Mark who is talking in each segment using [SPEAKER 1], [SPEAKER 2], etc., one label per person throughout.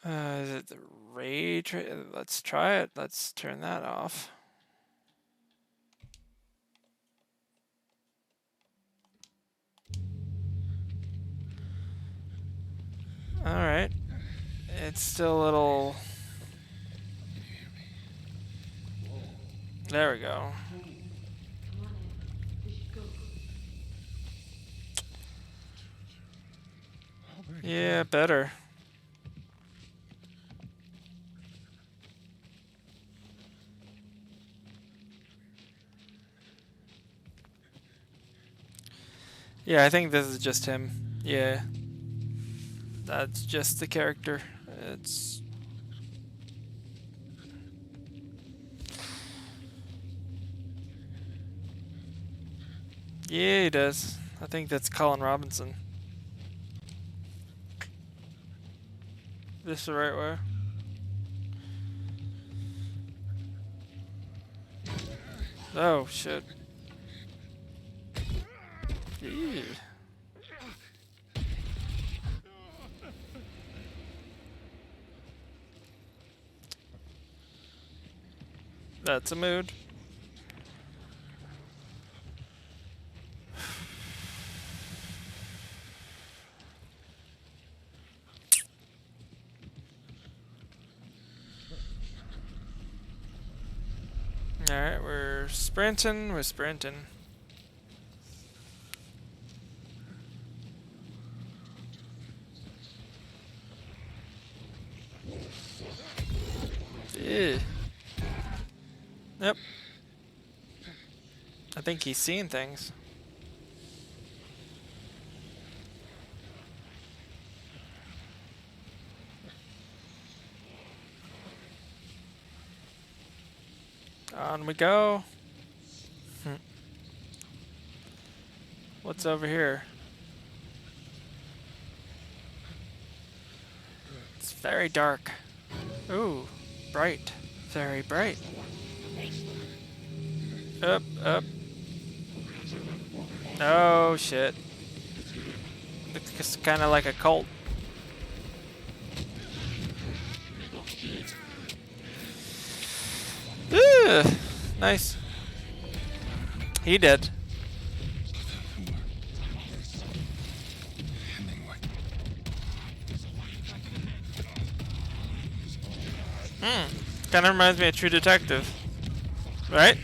[SPEAKER 1] Is it the ray let's try it. Let's turn that off. Alright. It's still a little... There we go. Yeah, better. Yeah, I think this is just him. Yeah. That's just the character. It's... Yeah, he does. I think that's Colin Robinson. This the right way? Oh, shit. Ew. That's a mood. Alright, we're sprinting. Ew. Yep. I think he's seeing things. On we go. What's over here? It's very dark. Ooh, bright. Very bright. Up, up. Oh, shit. It's kind of like a cult. Ugh, nice. He did. Kind of reminds me of True Detective. Right?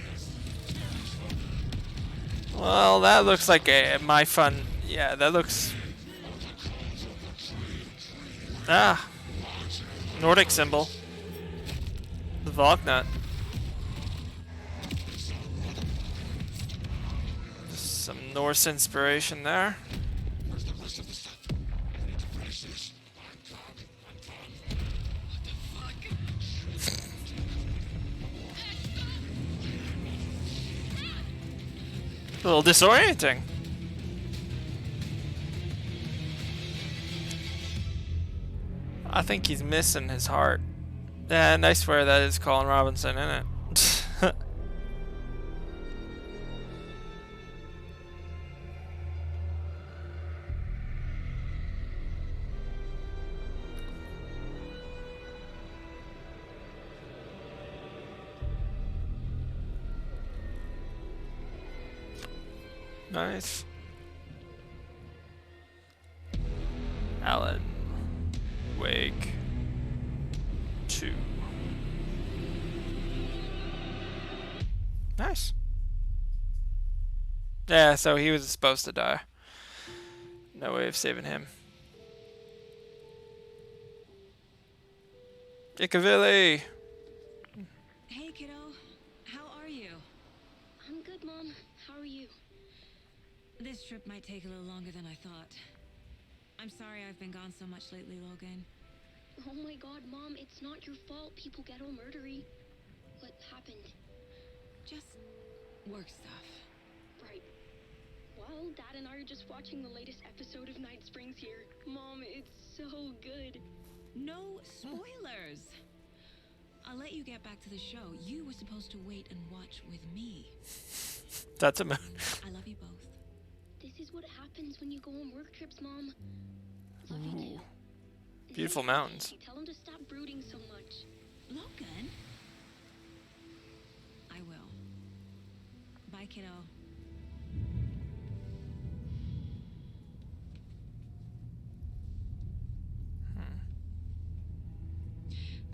[SPEAKER 1] Well, that looks like my fun. Yeah, that looks... Ah. Nordic symbol. The Valknut. Some Norse inspiration there. A little disorienting. I think he's missing his heart. And I swear that is Colin Robinson, isn't it? Nice. Alan Wake 2. Nice. Yeah, so he was supposed to die. No way of saving him. Ikavilli!
[SPEAKER 2] Hey, kiddo. How are you?
[SPEAKER 3] I'm good, Mom. How are you?
[SPEAKER 2] This trip might take a little longer than I thought. I'm sorry I've been gone so much lately, Logan.
[SPEAKER 3] Oh my god, Mom, it's not your fault people get all murdery. What happened?
[SPEAKER 2] Just work stuff.
[SPEAKER 3] Right. Well, Dad and I are just watching the latest episode of Night Springs here. Mom, it's so good.
[SPEAKER 2] No spoilers! I'll let you get back to the show. You were supposed to wait and watch with me.
[SPEAKER 1] That's a mood.
[SPEAKER 2] I love you both.
[SPEAKER 3] This is what happens when you go on work trips, Mom. Love you too.
[SPEAKER 1] Beautiful mountains.
[SPEAKER 3] Tell him to stop brooding so much.
[SPEAKER 2] Logan? I will. Bye, kiddo.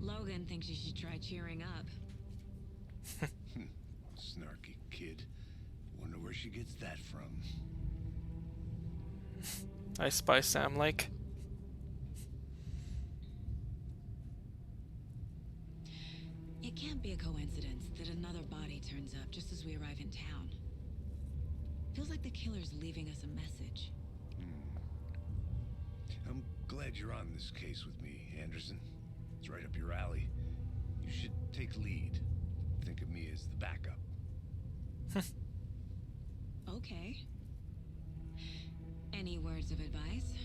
[SPEAKER 2] Logan thinks you should try cheering up.
[SPEAKER 4] Snarky kid. Wonder where she gets that from.
[SPEAKER 1] I spy Sam like.
[SPEAKER 2] It can't be a coincidence that another body turns up just as we arrive in town. Feels like the killer's leaving us a message.
[SPEAKER 4] I'm glad you're on this case with me, Anderson. It's right up your alley. You should take lead. Think of me as the backup.
[SPEAKER 2] Okay. Any words of advice?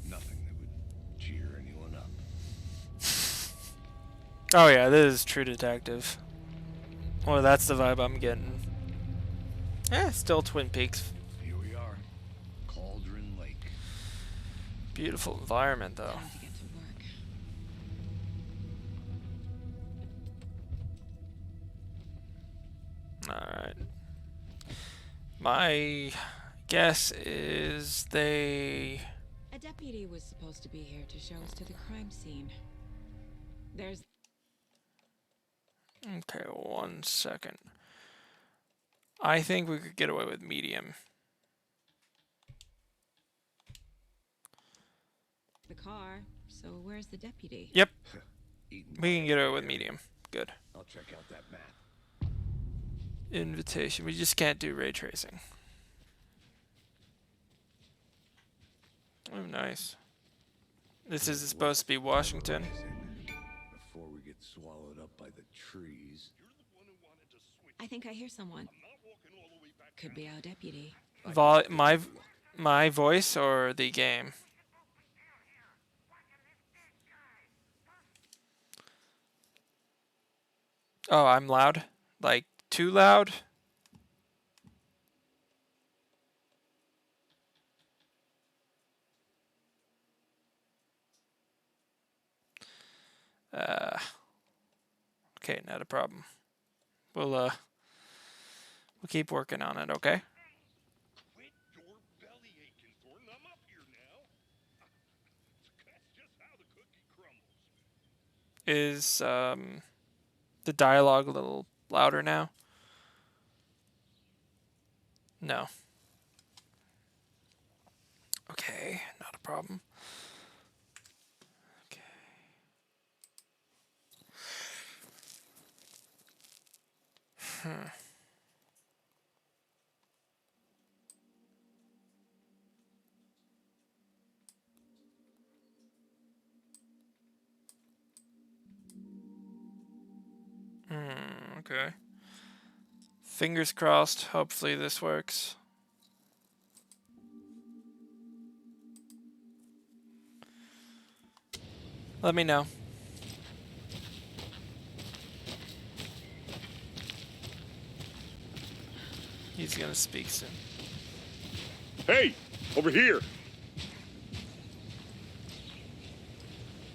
[SPEAKER 4] Nothing that would cheer anyone up.
[SPEAKER 1] Oh yeah, this is True Detective. Well, that's the vibe I'm getting. Still Twin Peaks.
[SPEAKER 4] Here we are. Cauldron Lake.
[SPEAKER 1] Beautiful environment though.
[SPEAKER 2] Time to get to work.
[SPEAKER 1] Alright. My guess is they...
[SPEAKER 2] A deputy was supposed to be here to show us to the crime scene. There's...
[SPEAKER 1] Okay, 1 second. I think we could get away with medium.
[SPEAKER 2] the car, so where's the deputy?
[SPEAKER 1] Yep,
[SPEAKER 4] Eating
[SPEAKER 1] we
[SPEAKER 4] my
[SPEAKER 1] can get away
[SPEAKER 4] hair.
[SPEAKER 1] with medium. Good.
[SPEAKER 4] I'll check out that map.
[SPEAKER 1] Invitation. We just can't do ray tracing. Oh, nice. This is supposed to be Washington.
[SPEAKER 4] Before we get swallowed up by the trees.
[SPEAKER 2] I think I hear someone. Could be our deputy.
[SPEAKER 1] My voice or the game? Oh, I'm loud? Like, too loud? Okay, not a problem. We'll keep working on it, okay?
[SPEAKER 5] Quit your belly aching, Thornton. I'm up here now. That's just how the cookie crumbles.
[SPEAKER 1] Is the dialogue a little louder now? No. Okay, not a problem. Okay. Okay. Fingers crossed. Hopefully this works. Let me know. He's gonna speak soon.
[SPEAKER 5] Hey, over here.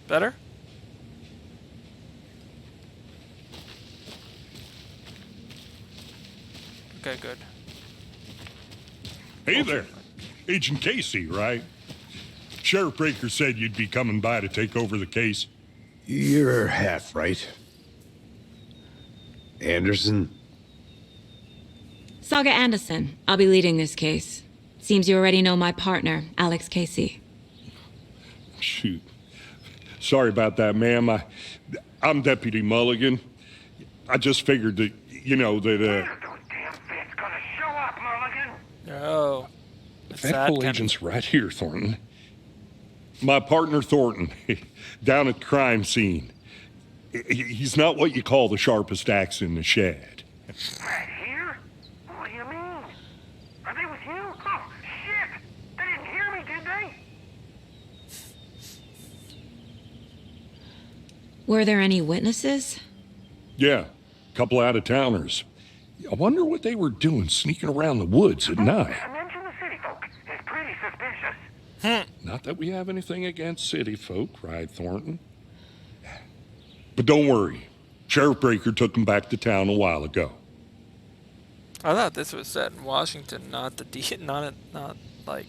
[SPEAKER 1] Better? Okay, good.
[SPEAKER 5] Hey there. Agent Casey, right? Sheriff Breaker said you'd be coming by to take over the case.
[SPEAKER 4] You're half right. Anderson?
[SPEAKER 2] Saga Anderson. I'll be leading this case. Seems you already know my partner, Alex Casey.
[SPEAKER 5] Shoot. Sorry about that, ma'am. I'm Deputy Mulligan. I just figured that, that,
[SPEAKER 6] Those damn fits gonna show up, Mulligan.
[SPEAKER 1] Oh. It's that
[SPEAKER 5] Federal
[SPEAKER 1] kind of-
[SPEAKER 5] agent's right here, Thornton. My partner, Thornton, down at the crime scene. He's not what you call the sharpest axe in the shed.
[SPEAKER 6] Right here? What do you mean? Are they with you? Oh, shit! They didn't hear me, did they?
[SPEAKER 2] Were there any witnesses?
[SPEAKER 5] Yeah, couple out-of-towners. I wonder what they were doing sneaking around the woods at night.
[SPEAKER 6] Mention the city folk. It's pretty suspicious.
[SPEAKER 5] Not that we have anything against city folk, right, Thornton? But don't worry. Sheriff Breaker took him back to town a while ago.
[SPEAKER 1] I thought this was set in Washington, not not like,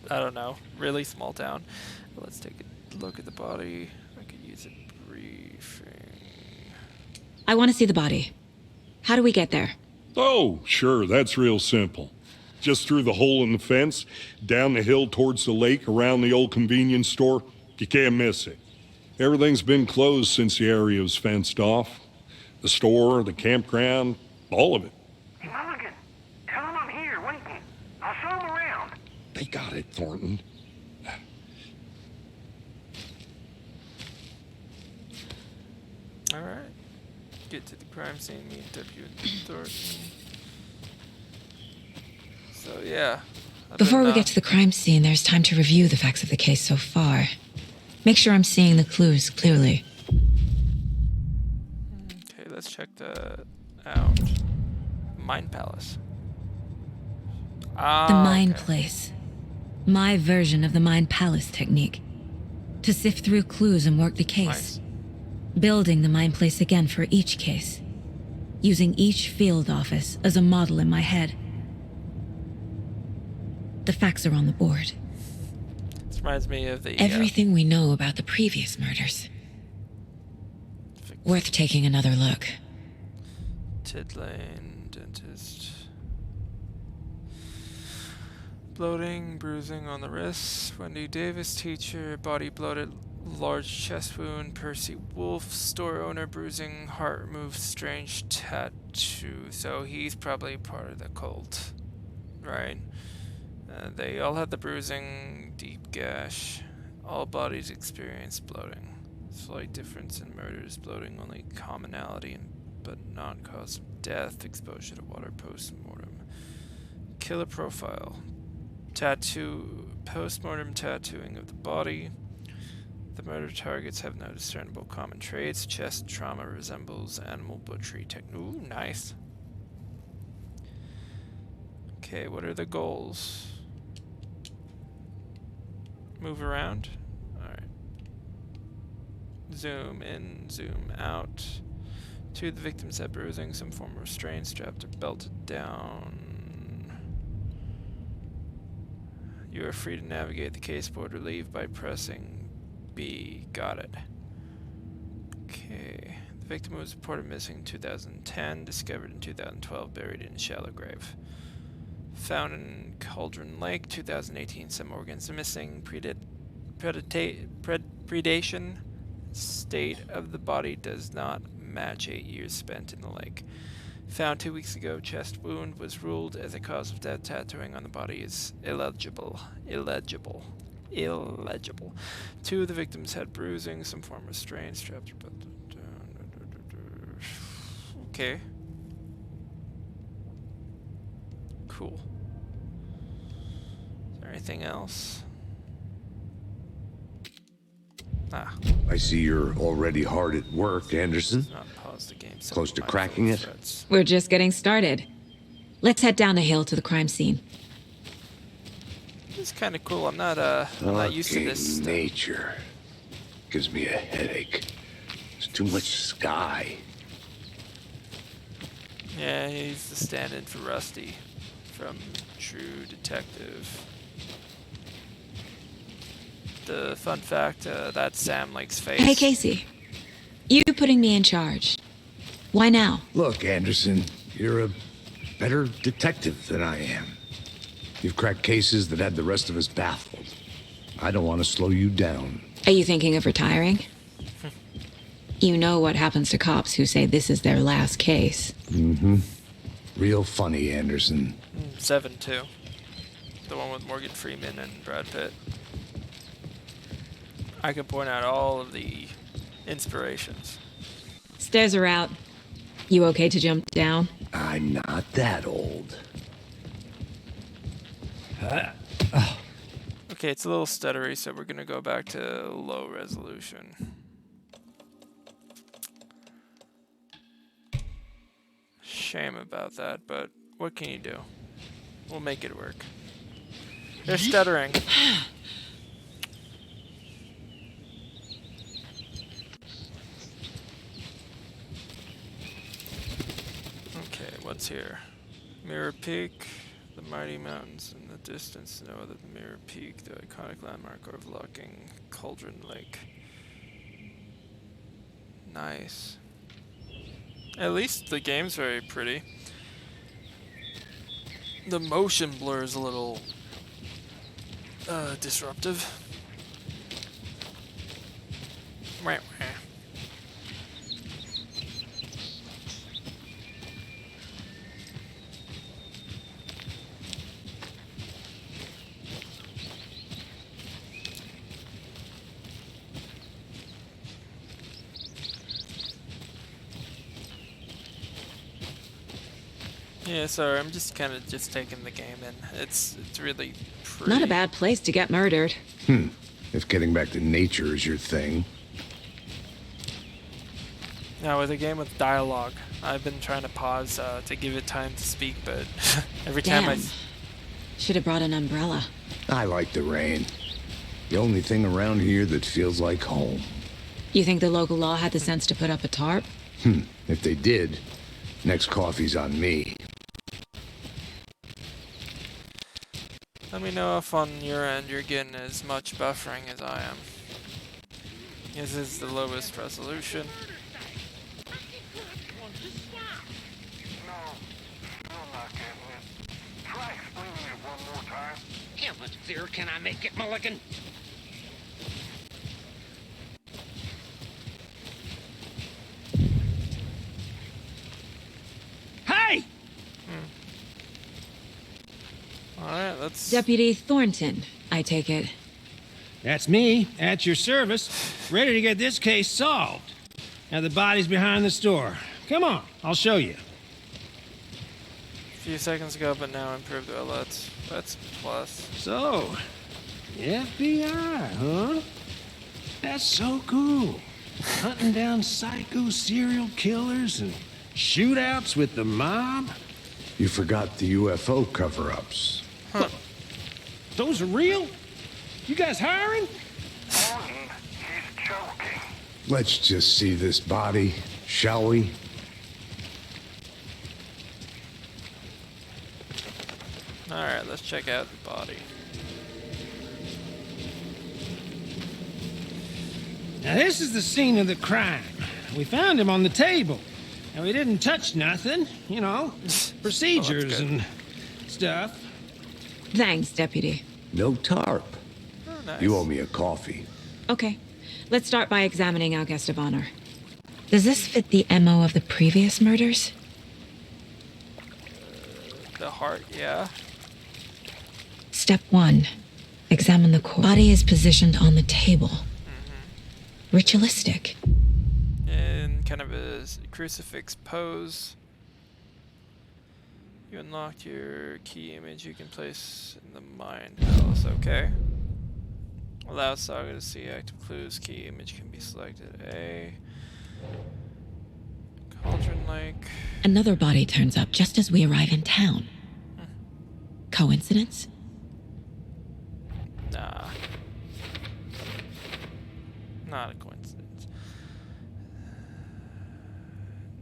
[SPEAKER 1] I don't know, really small town. Let's take a look at the body. I could use a briefing.
[SPEAKER 2] I want to see the body. How do we get there?
[SPEAKER 5] Oh, sure, that's real simple. Just through the hole in the fence, down the hill towards the lake, around the old convenience store. You can't miss it. Everything's been closed since the area was fenced off. The store, the campground, all of it.
[SPEAKER 6] Hey, Mulligan, tell him I'm here waiting. I'll show him around.
[SPEAKER 5] They got it, Thornton.
[SPEAKER 1] Alright. Get to the crime scene, meet W. Thornton. So, yeah.
[SPEAKER 2] Before we get to the crime scene, there's time to review the facts of the case so far. Make sure I'm seeing the clues clearly.
[SPEAKER 1] Okay, let's check that out. Mind Palace.
[SPEAKER 2] The Mind Place. My version of the Mind Palace technique. To sift through clues and work the case.
[SPEAKER 1] Nice.
[SPEAKER 2] Building the Mind Place again for each case. Using each field office as a model in my head. The facts are on the board.
[SPEAKER 1] This reminds me of the...
[SPEAKER 2] Everything we know about the previous murders. Worth taking another look.
[SPEAKER 1] Tidlane, dentist. Bloating, bruising on the wrists. Wendy Davis, teacher. Body bloated, large chest wound. Percy Wolf, store owner, bruising, heart removed, strange tattoo. So he's probably part of the cult, right? They all had the bruising, deep gash. All bodies experienced bloating. Slight difference in murders, bloating only commonality, but not cause of death. Exposure to water post-mortem. Killer profile. Tattoo, post-mortem tattooing of the body. The murder targets have no discernible common traits. Chest trauma resembles animal butchery technique. Ooh, nice. Okay, what are the goals? Move around. Alright. Zoom in, zoom out. Two of the victims had bruising, some form of restraint, strapped or belted down. You are free to navigate the case board or leave by pressing B. Got it. Okay. The victim was reported missing in 2010, discovered in 2012, buried in a shallow grave. Found in Cauldron Lake, 2018. Some organs are missing. Predation. State of the body does not match 8 years spent in the lake. Found 2 weeks ago. Chest wound was ruled as a cause of death. Tattooing on the body is illegible. Two of the victims had bruising, some form of strain. Strapped or belted down. Okay. Cool. Is there anything else? Ah.
[SPEAKER 4] I see you're already hard at work, Anderson.
[SPEAKER 1] Not pause the game.
[SPEAKER 4] Close to cracking it?
[SPEAKER 1] Threats.
[SPEAKER 2] We're just getting started. Let's head down the hill to the crime scene.
[SPEAKER 1] This is kind of cool. I'm not used to this stuff.
[SPEAKER 4] Nature gives me a headache. There's too much sky.
[SPEAKER 1] Yeah, he's the stand-in for Rusty from True Detective. The fun fact, that's Sam Lake's face.
[SPEAKER 2] Hey, Casey. You putting me in charge. Why now?
[SPEAKER 4] Look, Anderson, you're a better detective than I am. You've cracked cases that had the rest of us baffled. I don't want to slow you down.
[SPEAKER 2] Are you thinking of retiring? You know what happens to cops who say this is their last case.
[SPEAKER 4] Mm-hmm. Real funny, Anderson.
[SPEAKER 1] 7-2. The one with Morgan Freeman and Brad Pitt. I could point out all of the inspirations.
[SPEAKER 2] Stairs are out. You okay to jump down?
[SPEAKER 4] I'm not that old.
[SPEAKER 1] Okay, it's a little stuttery, so we're gonna go back to low resolution. Shame about that, but what can you do? We'll make it work. They're stuttering. what's here? Mirror Peak, the mighty mountains in the distance, no other than Mirror Peak, the iconic landmark overlooking Cauldron Lake. Nice. At least the game's very pretty. The motion blur is a little disruptive. Wah, wah. Yeah, sorry, I'm just kind of just taking the game in. It's really pretty.
[SPEAKER 2] Not a bad place to get murdered.
[SPEAKER 4] If getting back to nature is your thing.
[SPEAKER 1] Now with a game with dialogue, I've been trying to pause to give it time to speak, but every time
[SPEAKER 2] Damn. Should have brought an umbrella.
[SPEAKER 4] I like the rain. The only thing around here that feels like home.
[SPEAKER 2] You think the local law had the sense to put up a tarp?
[SPEAKER 4] If they did, next coffee's on me.
[SPEAKER 1] Let me know if on your end you're getting as much buffering as I am. This is the lowest resolution.
[SPEAKER 6] No, still not getting it. Try explaining it one more time.
[SPEAKER 7] How much clearer can I make it, Mulligan? Hey!
[SPEAKER 1] Alright, let's...
[SPEAKER 2] Deputy Thornton, I take it.
[SPEAKER 8] That's me, at your service, ready to get this case solved. Now the body's behind the store. Come on, I'll show you.
[SPEAKER 1] A few seconds ago, but now improved. Well, that's a plus.
[SPEAKER 8] So, FBI, huh? That's so cool. Hunting down psycho serial killers and shootouts with the mob.
[SPEAKER 4] You forgot the UFO cover-ups.
[SPEAKER 8] Those are real? You guys hiring?
[SPEAKER 6] Thornton, he's joking.
[SPEAKER 4] Let's just see this body, shall we?
[SPEAKER 1] Alright, let's check out the body.
[SPEAKER 8] Now this is the scene of the crime. We found him on the table. And we didn't touch nothing, you know, procedures
[SPEAKER 1] good.
[SPEAKER 8] and stuff.
[SPEAKER 2] Thanks, Deputy.
[SPEAKER 4] No tarp.
[SPEAKER 1] Oh, nice.
[SPEAKER 4] You owe me a coffee.
[SPEAKER 2] Okay, let's start by examining our guest of honor. Does this fit the MO of the previous murders?
[SPEAKER 1] The heart, yeah.
[SPEAKER 2] Step 1. Examine the corpse. Body is positioned on the table. Ritualistic.
[SPEAKER 1] In kind of a crucifix pose. You unlocked your key image you can place in the mind palace. Okay. Allow Saga to see active clues. Key image can be selected. A Cauldron Lake.
[SPEAKER 2] Another body turns up just as we arrive in town. Coincidence?
[SPEAKER 1] Nah. Not a coincidence.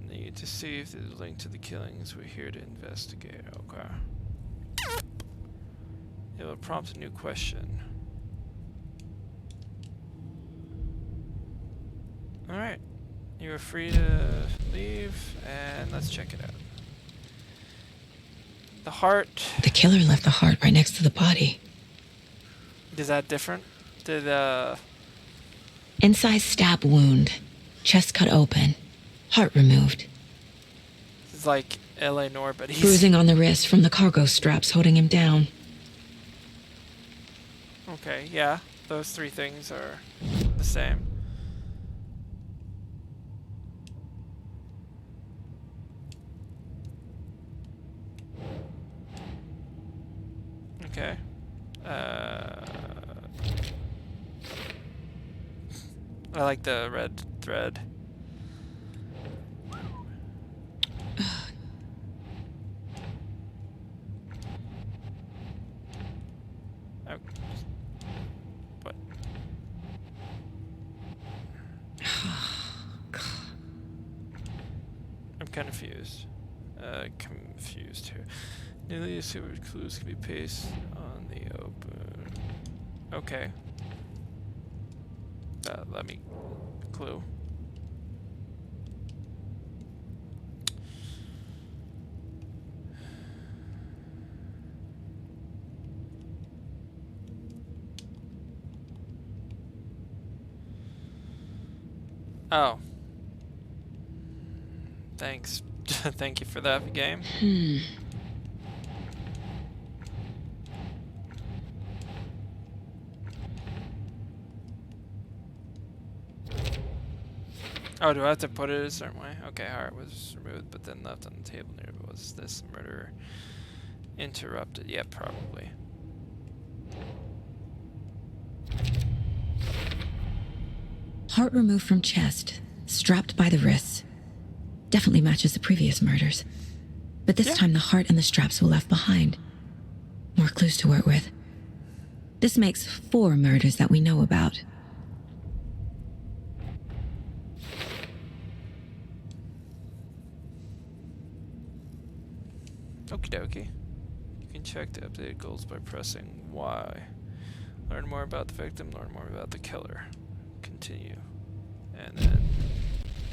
[SPEAKER 1] Need to see if there's a link to the killings. We're here to investigate. Okay. It will prompt a new question. Alright. You are free to leave, and let's check it out. The heart.
[SPEAKER 2] The killer left the heart right next to the body.
[SPEAKER 1] Is that different? Did,
[SPEAKER 2] Incised stab wound. Chest cut open. Heart removed.
[SPEAKER 1] It's like L.A. Noir, but he's...
[SPEAKER 2] Bruising on the wrist from the cargo straps holding him down.
[SPEAKER 1] Okay, yeah. Those three things are the same. Okay. I like the red thread. Oh. What? I'm confused. Confused here. Newly discovered clues can be pasted on the open. Okay. Let me clue. Oh. Thanks. Thank you for that, game. Oh, do I have to put it a certain way? Okay, heart was removed, but then left on the table near. Was this murder interrupted? Yeah, probably.
[SPEAKER 2] Heart removed from chest, strapped by the wrists. Definitely matches the previous murders. But this time the heart and the straps were left behind. More clues to work with. This makes 4 murders that we know about.
[SPEAKER 1] Okie dokie. You can check the updated goals by pressing Y. Learn more about the victim, learn more about the killer. Continue. And then...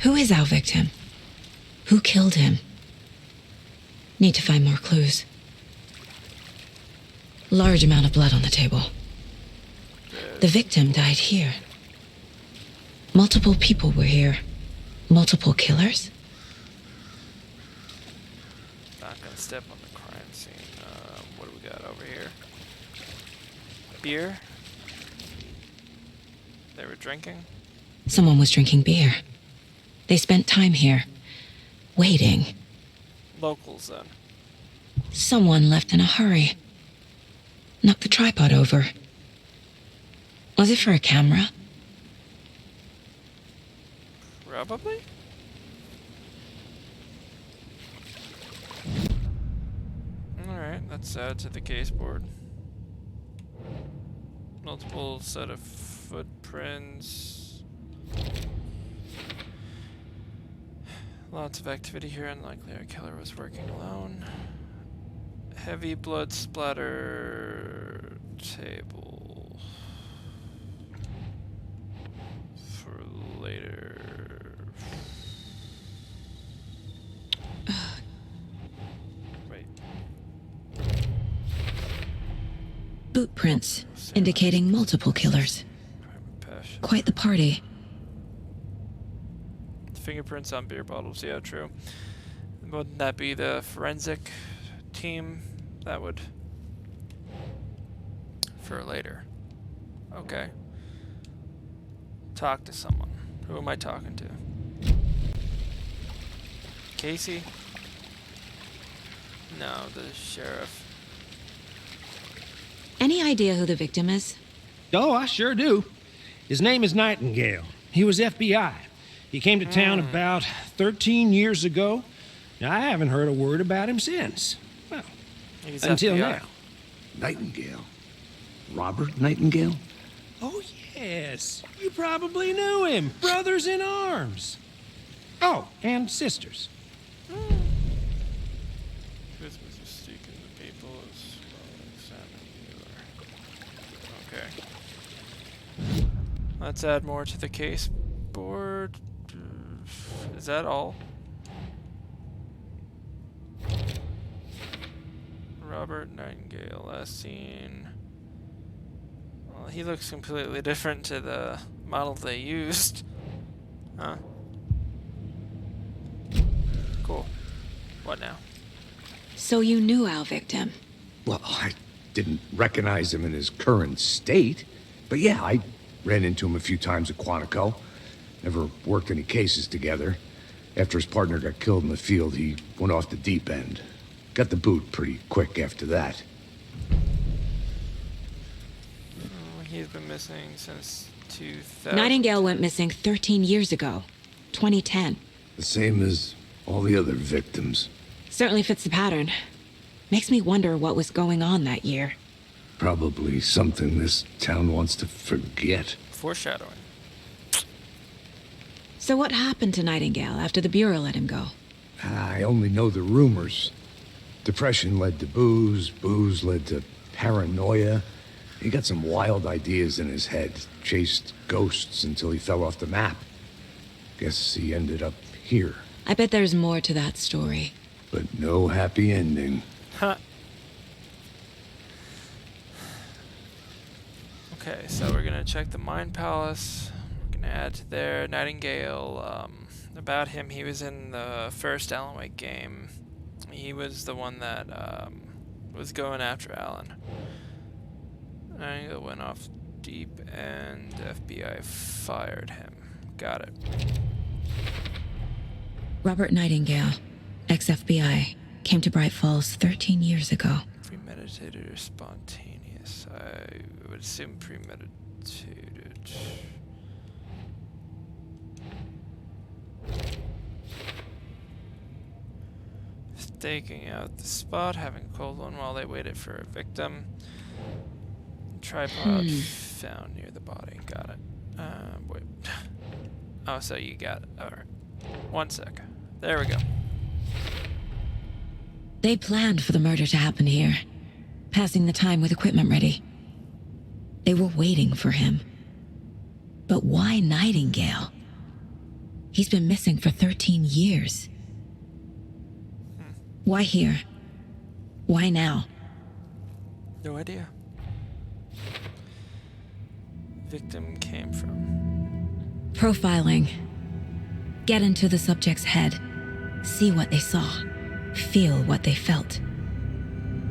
[SPEAKER 2] Who is our victim? Who killed him? Need to find more clues. Large amount of blood on the table. The victim died here. Multiple people were here. Multiple killers?
[SPEAKER 1] Not gonna step on the crime scene. What do we got over here? Beer? They were drinking?
[SPEAKER 2] Someone was drinking beer. They spent time here. Waiting.
[SPEAKER 1] Locals, then.
[SPEAKER 2] Someone left in a hurry. Knocked the tripod over. Was it for a camera?
[SPEAKER 1] Probably? Alright, let's add to the case board. Multiple set of footprints. Lots of activity here, unlikely our killer was working alone. Heavy blood splatter table. For later. Wait.
[SPEAKER 2] Boot prints, indicating multiple killers.
[SPEAKER 1] Passion.
[SPEAKER 2] Quite the party.
[SPEAKER 1] Fingerprints on beer bottles, yeah, true. Wouldn't that be the forensic team? That would... For later. Okay. Talk to someone. Who am I talking to? Casey? No, the sheriff.
[SPEAKER 2] Any idea who the victim is?
[SPEAKER 8] Oh, I sure do. His name is Nightingale. He was FBI. He came to town about 13 years ago. Now, I haven't heard a word about him since. Well,
[SPEAKER 1] He's
[SPEAKER 8] until
[SPEAKER 1] FBI.
[SPEAKER 8] now.
[SPEAKER 4] Nightingale? Robert Nightingale?
[SPEAKER 8] Oh, yes. You probably knew him. Brothers in arms. Oh, and sisters.
[SPEAKER 1] Christmas is seeking the people as well as examining you are. Okay. Let's add more to the case board. Is that all? Robert Nightingale, last seen. Well, he looks completely different to the model they used. Huh? Cool. What now?
[SPEAKER 2] So you knew our victim.
[SPEAKER 4] Well, I didn't recognize him in his current state. But yeah, I ran into him a few times at Quantico. Never worked any cases together. After his partner got killed in the field, he went off the deep end. Got the boot pretty quick after that.
[SPEAKER 1] Oh, he's been missing since 2000.
[SPEAKER 2] Nightingale went missing 13 years ago. 2010.
[SPEAKER 4] The same as all the other victims.
[SPEAKER 2] Certainly fits the pattern. Makes me wonder what was going on that year.
[SPEAKER 4] Probably something this town wants to forget.
[SPEAKER 1] Foreshadowing.
[SPEAKER 2] So what happened to Nightingale after the Bureau let him go?
[SPEAKER 4] I only know the rumors. Depression led to booze, booze led to paranoia. He got some wild ideas in his head, chased ghosts until he fell off the map. Guess he ended up here,
[SPEAKER 2] I bet there's more to that story.
[SPEAKER 4] but no happy ending.
[SPEAKER 1] Huh. Okay, so we're gonna check the Mind Palace. We're gonna add to there Nightingale. About him, he was in the first Alan Wake game. He was the one that was going after Alan. Nightingale went off deep, and FBI fired him. Got it.
[SPEAKER 2] Robert Nightingale, ex-FBI, came to Bright Falls 13 years ago.
[SPEAKER 1] Premeditated or spontaneous? I would assume premeditated. Staking out the spot, having a cold one while they waited for a victim. Tripod found near the body. Got it. Wait. Oh, so you got it. Alright. 1 sec. There we go.
[SPEAKER 2] They planned for the murder to happen here, passing the time with equipment ready. They were waiting for him. But why Nightingale? He's been missing for 13 years. Why here? Why now?
[SPEAKER 1] No idea. Victim came from.
[SPEAKER 2] Profiling. Get into the subject's head. See what they saw. Feel what they felt.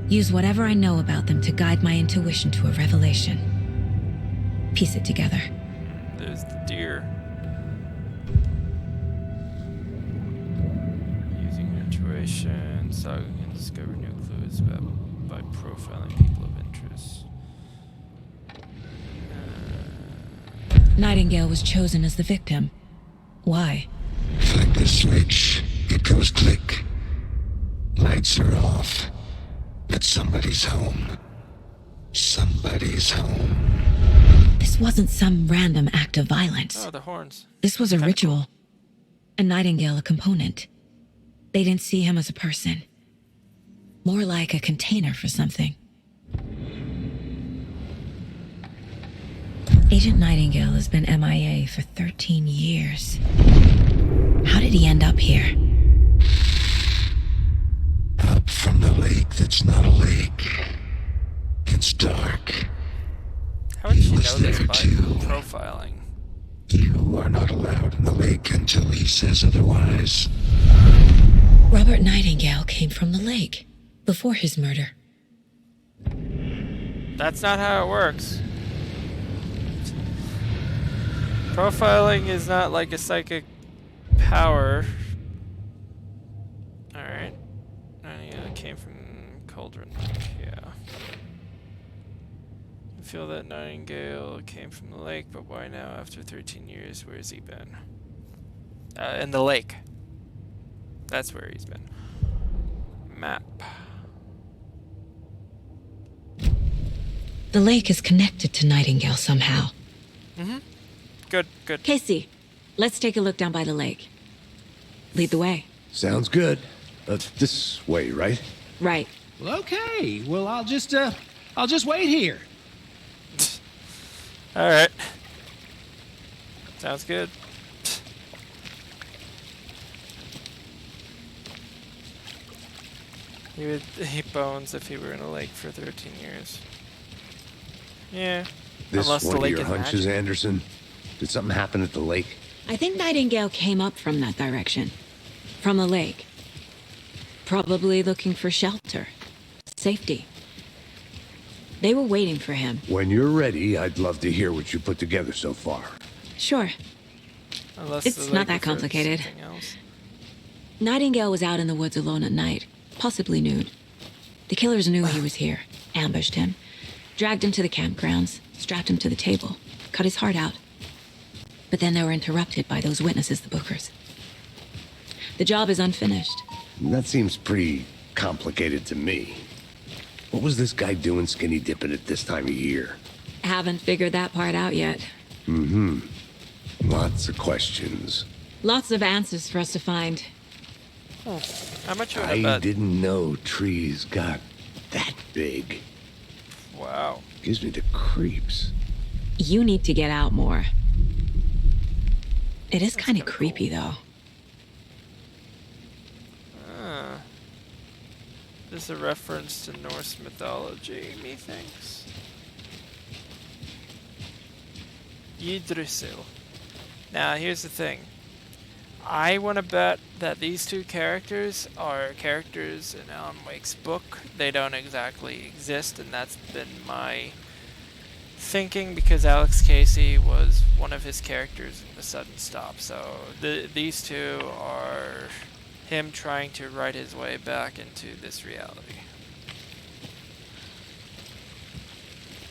[SPEAKER 2] Use whatever I know about them to guide my intuition to a revelation. Piece it together.
[SPEAKER 1] There's the deer. Using intuition, so you can discover new clues by profiling people of interest.
[SPEAKER 2] Nightingale was chosen as the victim. Why?
[SPEAKER 9] Flick the switch, it goes click. Lights are off. But somebody's home. Somebody's home.
[SPEAKER 2] This wasn't some random act of violence.
[SPEAKER 1] Oh, the horns.
[SPEAKER 2] This was a ritual. And Nightingale a component. They didn't see him as a person. More like a container for something. Agent Nightingale has been MIA for 13 years. How did he end up here?
[SPEAKER 9] Up from the lake that's not a lake. It's dark.
[SPEAKER 1] How would
[SPEAKER 9] He
[SPEAKER 1] you know
[SPEAKER 9] was
[SPEAKER 1] this
[SPEAKER 9] there
[SPEAKER 1] by
[SPEAKER 9] too.
[SPEAKER 1] profiling?
[SPEAKER 9] You are not allowed in the lake until he says otherwise.
[SPEAKER 2] Robert Nightingale came from the lake before his murder.
[SPEAKER 1] That's not how it works. Profiling is not like a psychic power. Alright. It came from Cauldron Lake, yeah. I feel that Nightingale came from the lake, but why now after 13 years? Where's he been? In the lake. That's where he's been. Map.
[SPEAKER 2] The lake is connected to Nightingale somehow.
[SPEAKER 1] Mm-hmm. Good, good.
[SPEAKER 2] Casey, let's take a look down by the lake. Lead the way.
[SPEAKER 4] Sounds good. This way, right?
[SPEAKER 2] Right.
[SPEAKER 8] Well, okay. Well, I'll just wait here.
[SPEAKER 1] Alright. Sounds good. He would eat bones if he were in a lake for 13 years. Yeah.
[SPEAKER 4] This
[SPEAKER 1] Unless the
[SPEAKER 4] one of
[SPEAKER 1] lake
[SPEAKER 4] your
[SPEAKER 1] is
[SPEAKER 4] hunches,
[SPEAKER 1] magic.
[SPEAKER 4] Anderson? Did something happen at the lake?
[SPEAKER 2] I think Nightingale came up from that direction. From the lake. Probably looking for shelter. Safety. They were waiting for him.
[SPEAKER 4] When you're ready, I'd love to hear what you put together so far.
[SPEAKER 2] Sure.
[SPEAKER 1] Unless
[SPEAKER 2] It's
[SPEAKER 1] the
[SPEAKER 2] not
[SPEAKER 1] lake
[SPEAKER 2] that
[SPEAKER 1] refers to
[SPEAKER 2] complicated.
[SPEAKER 1] something else.
[SPEAKER 2] Nightingale was out in the woods alone at night, possibly nude. The killers knew he was here, ambushed him, dragged him to the campgrounds, strapped him to the table, cut his heart out. But then they were interrupted by those witnesses, the Bookers. The job is unfinished.
[SPEAKER 4] That seems pretty complicated to me. What was this guy doing skinny dipping at this time of year?
[SPEAKER 2] Haven't figured that part out yet.
[SPEAKER 4] Lots of questions.
[SPEAKER 2] Lots of answers for us to find.
[SPEAKER 1] How much you want to
[SPEAKER 4] I
[SPEAKER 1] bet?
[SPEAKER 4] didn't know trees got that big.
[SPEAKER 1] Wow.
[SPEAKER 4] Gives me the creeps.
[SPEAKER 2] You need to get out more. It is
[SPEAKER 1] That's
[SPEAKER 2] kind of
[SPEAKER 1] kinda
[SPEAKER 2] creepy,
[SPEAKER 1] cool.
[SPEAKER 2] though.
[SPEAKER 1] Ah. This is a reference to Norse mythology, methinks. Yggdrasil. Now, here's the thing. I want to bet that these two characters are characters in Alan Wake's book. They don't exactly exist, and that's been my thinking because Alex Casey was one of his characters in The Sudden Stop. So these two are him trying to write his way back into this reality.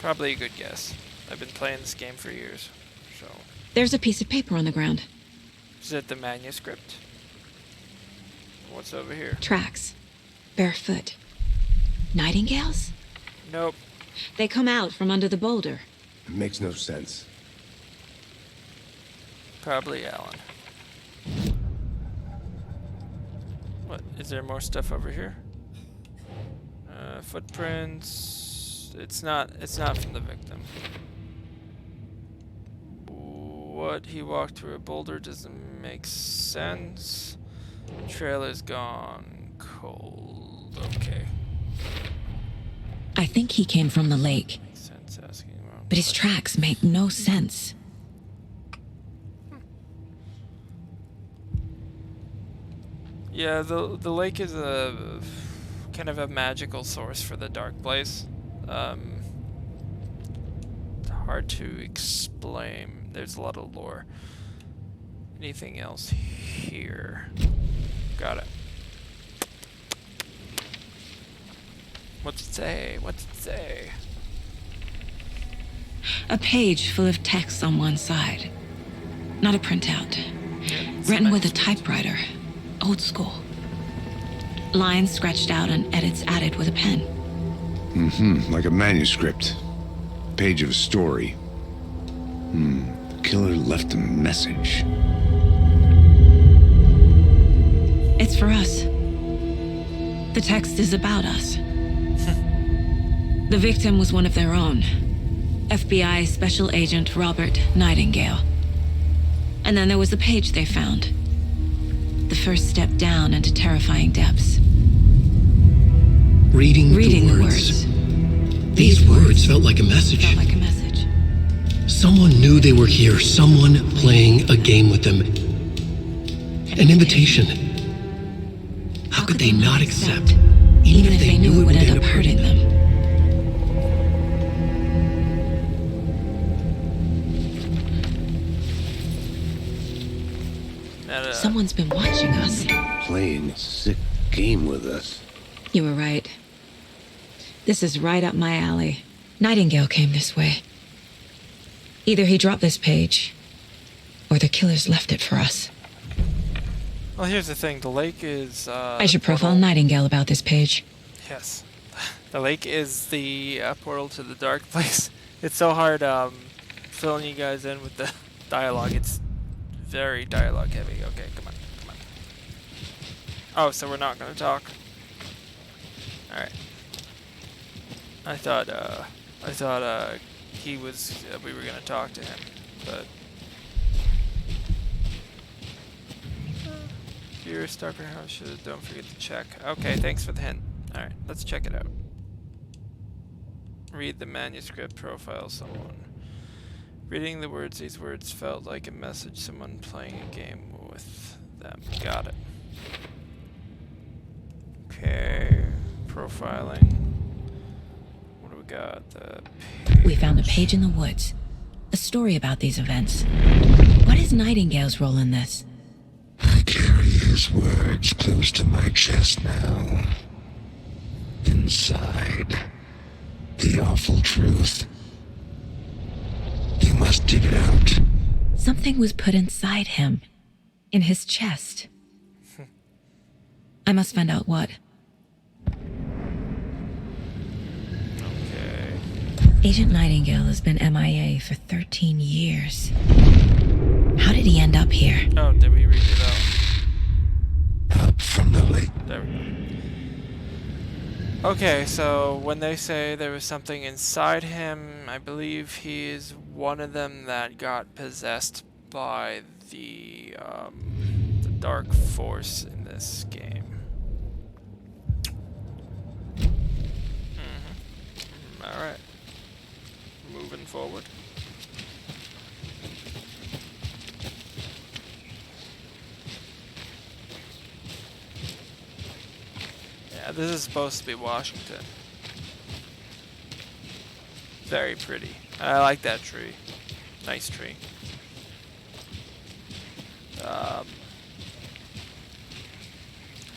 [SPEAKER 1] Probably a good guess. I've been playing this game for years, so...
[SPEAKER 2] There's a piece of paper on the ground.
[SPEAKER 1] Is it the manuscript? What's over here?
[SPEAKER 2] Tracks. Barefoot. Nightingales?
[SPEAKER 1] Nope.
[SPEAKER 2] They come out from under the boulder.
[SPEAKER 4] It makes no sense.
[SPEAKER 1] Probably Alan. What? Is there more stuff over here? Footprints. It's not from the victim. What? He walked through a boulder doesn't make sense. Trailer's gone cold. Okay.
[SPEAKER 2] I think he came from the lake,
[SPEAKER 1] Makes sense asking wrong.
[SPEAKER 2] but his tracks make no sense.
[SPEAKER 1] Yeah, the lake is a kind of a magical source for the dark place. Hard to explain. There's a lot of lore. Anything else here? Got it. What's it say? What's it say?
[SPEAKER 2] A page full of text on one side. Not a printout.
[SPEAKER 1] Yeah, it's
[SPEAKER 2] Written
[SPEAKER 1] a
[SPEAKER 2] with a
[SPEAKER 1] manuscript.
[SPEAKER 2] typewriter. Old school. Lines scratched out and edits added with a pen.
[SPEAKER 4] Like a manuscript. Page of a story. The killer left a message.
[SPEAKER 2] It's for us. The text is about us. The victim was one of their own. FBI Special Agent Robert Nightingale. And then there was the page they found. The first step down into terrifying depths.
[SPEAKER 10] Reading
[SPEAKER 2] The
[SPEAKER 10] the
[SPEAKER 2] words.
[SPEAKER 10] These words felt like a message.
[SPEAKER 2] Felt like a message.
[SPEAKER 10] Someone knew they were here. Someone playing a game with them. An invitation. How could they not accept?
[SPEAKER 2] Even if they knew it would end up hurting them.
[SPEAKER 1] And,
[SPEAKER 2] Someone's been watching us.
[SPEAKER 4] Playing a sick game with us.
[SPEAKER 2] You were right. This is right up my alley. Nightingale came this way. Either he dropped this page, or the killers left it for us.
[SPEAKER 1] well, here's the thing. The lake is.
[SPEAKER 2] I should
[SPEAKER 1] the
[SPEAKER 2] profile
[SPEAKER 1] portal-
[SPEAKER 2] Nightingale about this page.
[SPEAKER 1] Yes. The lake is the portal to the dark place. It's so hard filling you guys in with the dialogue. It's very dialogue heavy. Okay, come on. Oh, so we're not gonna talk. Alright. I thought he was we were gonna talk to him, but if you're a stalker house, don't forget to check. Okay, thanks for the hint. Alright, let's check it out. Read the manuscript, profile someone. Reading the words, these words felt like a message, someone playing a game with them. Got it. Okay, profiling. What do we got? The
[SPEAKER 2] We found a page in the woods. A story about these events. What is Nightingale's role in this?
[SPEAKER 9] I carry his words close to my chest now. Inside, the awful truth. You must dig it out.
[SPEAKER 2] Something was put inside him. In his chest. I must find out what.
[SPEAKER 1] Okay.
[SPEAKER 2] Agent Nightingale has been MIA for 13 years. How did he end up here?
[SPEAKER 1] Oh, did we read it out?
[SPEAKER 9] Up from the
[SPEAKER 1] There we go. Okay, so when they say there was something inside him, I believe he is one of them that got possessed by the dark force in this game. Alright. Moving forward. Yeah, this is supposed to be Washington. Very pretty. I like that tree. Nice tree.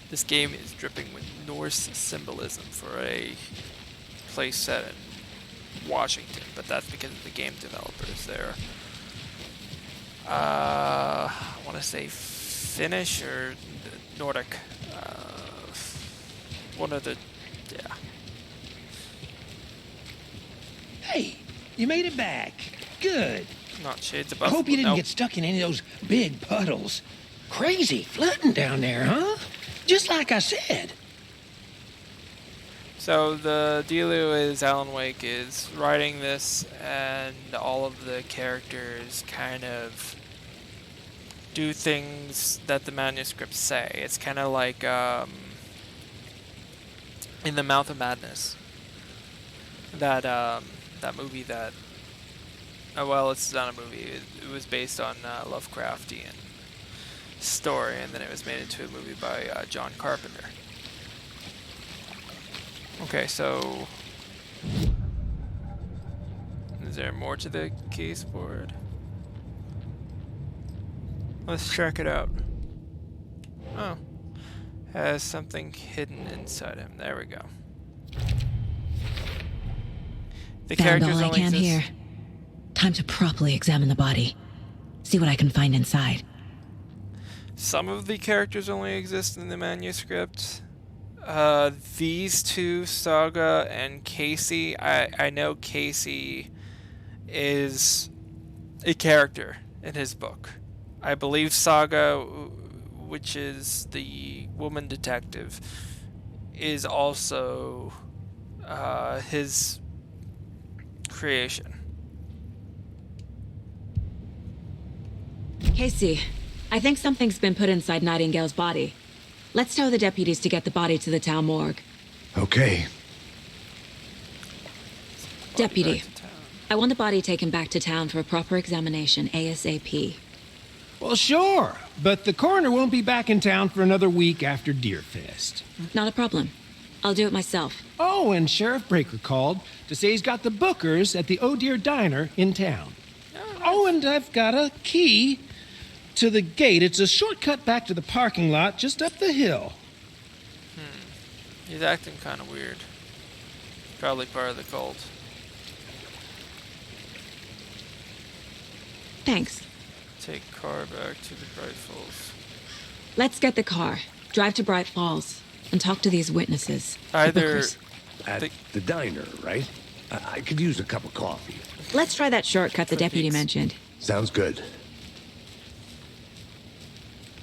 [SPEAKER 1] This game is dripping with Norse symbolism for a place set in Washington, but that's because of the game developers there. I want to say Finnish or Nordic. One of the, yeah.
[SPEAKER 8] Hey, you made it back. Good.
[SPEAKER 1] Not shades
[SPEAKER 8] I
[SPEAKER 1] above.
[SPEAKER 8] hope you didn't
[SPEAKER 1] nope.
[SPEAKER 8] get stuck in any of those big puddles. Crazy flooding down there, huh? Just like I said.
[SPEAKER 1] So the dealio is Alan Wake is writing this, and all of the characters kind of do things that the manuscripts say. It's kind of like in the Mouth of Madness. That that movie that. Oh well, it's not a movie. It was based on Lovecraftian story, and then it was made into a movie by John Carpenter. Okay, so is there more to the case board? Let's check it out. Oh, has something hidden inside him. There we go. The
[SPEAKER 2] Found
[SPEAKER 1] characters
[SPEAKER 2] all I
[SPEAKER 1] only
[SPEAKER 2] can
[SPEAKER 1] exist.
[SPEAKER 2] here. Time to properly examine the body. See what I can find inside.
[SPEAKER 1] Some of the characters only exist in the manuscript. These two, Saga and Casey, I know Casey is a character in his book. I believe Saga, which is the woman detective, is also his creation.
[SPEAKER 2] Casey, I think something's been put inside Nightingale's body. Let's tell the deputies to get the body to the town morgue.
[SPEAKER 4] Okay.
[SPEAKER 2] Deputy,
[SPEAKER 1] Back to town.
[SPEAKER 2] I want the body taken back to town for a proper examination ASAP.
[SPEAKER 8] Well, sure. But the coroner won't be back in town for another week after Deerfest.
[SPEAKER 2] Not a problem. I'll do it myself.
[SPEAKER 8] Oh, and Sheriff Breaker called to say he's got the Bookers at the Oh Dear Diner in town. Oh, and I've got a key to the gate. It's a shortcut back to the parking lot just up the hill.
[SPEAKER 1] He's acting kind of weird. Probably part of the cult.
[SPEAKER 2] Thanks.
[SPEAKER 1] Take car back to the Bright Falls.
[SPEAKER 2] Let's get the car, drive to Bright Falls, and talk to these witnesses. the
[SPEAKER 1] Either
[SPEAKER 2] Bookers.
[SPEAKER 4] At the diner, right? I could use a cup of coffee.
[SPEAKER 2] Let's try that shortcut the deputy
[SPEAKER 1] Cookies.
[SPEAKER 2] mentioned.
[SPEAKER 4] Sounds good.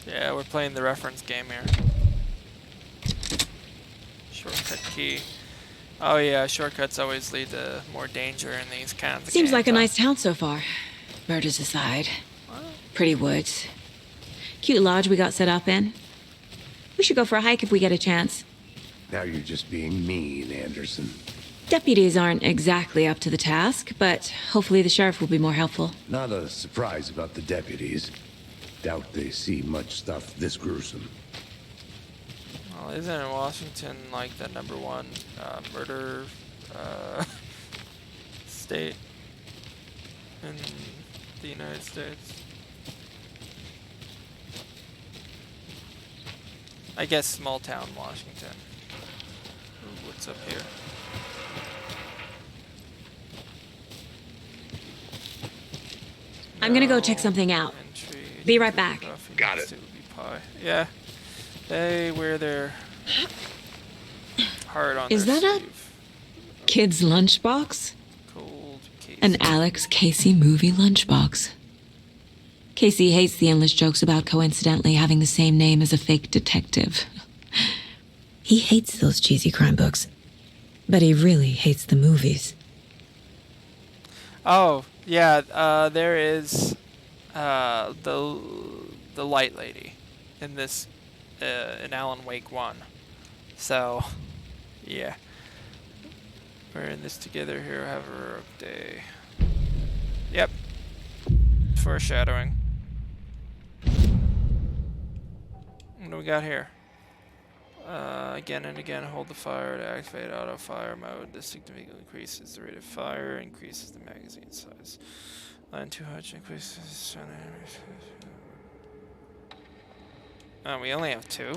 [SPEAKER 1] yeah, we're playing the reference game here. Shortcut key. Oh yeah, shortcuts always lead to more danger in these kinds of
[SPEAKER 2] Seems
[SPEAKER 1] games.
[SPEAKER 2] like a
[SPEAKER 1] huh?
[SPEAKER 2] nice town so far. Murders aside. Pretty woods. Cute lodge we got set up in. We should go for a hike if we get a chance.
[SPEAKER 4] Now you're just being mean, Anderson.
[SPEAKER 2] Deputies aren't exactly up to the task, but hopefully the sheriff will be more helpful.
[SPEAKER 4] Not a surprise about the deputies. Doubt they see much stuff this gruesome.
[SPEAKER 1] Well, isn't Washington like the #1 murder state in the United States? I guess small town Washington. Ooh, what's up here?
[SPEAKER 2] I'm gonna go check something out.
[SPEAKER 1] Entry,
[SPEAKER 2] Be right back.
[SPEAKER 1] coffee,
[SPEAKER 4] Got it.
[SPEAKER 1] Pie. Yeah, they wear their heart on
[SPEAKER 2] Is
[SPEAKER 1] their
[SPEAKER 2] that a-
[SPEAKER 1] sleeve.
[SPEAKER 2] Kid's lunchbox?
[SPEAKER 1] Cold case.
[SPEAKER 2] An Alex Casey movie lunchbox. Casey hates the endless jokes about coincidentally having the same name as a fake detective. He hates those cheesy crime books, but he really hates the movies.
[SPEAKER 1] Oh, yeah, there is the light lady in this in Alan Wake 1. So, yeah. We're in this together here. Have a rough day. Yep. Foreshadowing. What do we got here? Again and again, hold the fire to activate auto fire mode. This significantly increases the rate of fire, increases the magazine size. Line 200 increases. Oh, we only have 2?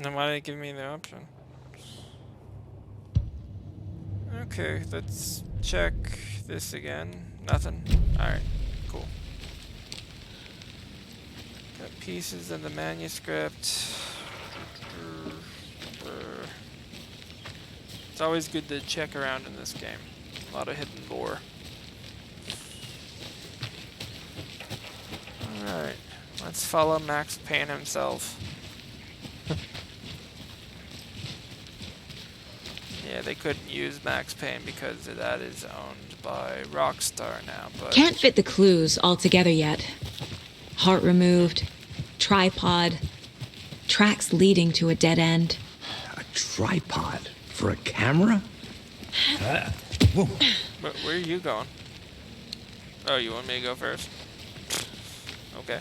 [SPEAKER 1] Then why did it give me the option? Okay, let's check this again. Nothing. Alright, cool. Got pieces in the manuscript. It's always good to check around in this game. A lot of hidden lore. Alright, let's follow Max Payne himself. Yeah, they couldn't use Max Payne because that is owned by Rockstar now, but...
[SPEAKER 2] Can't fit the clues all together yet. Heart removed, tripod, tracks leading to a dead end.
[SPEAKER 4] A tripod? For a camera? Whoa.
[SPEAKER 1] Where are you going? Oh, you want me to go first? Okay.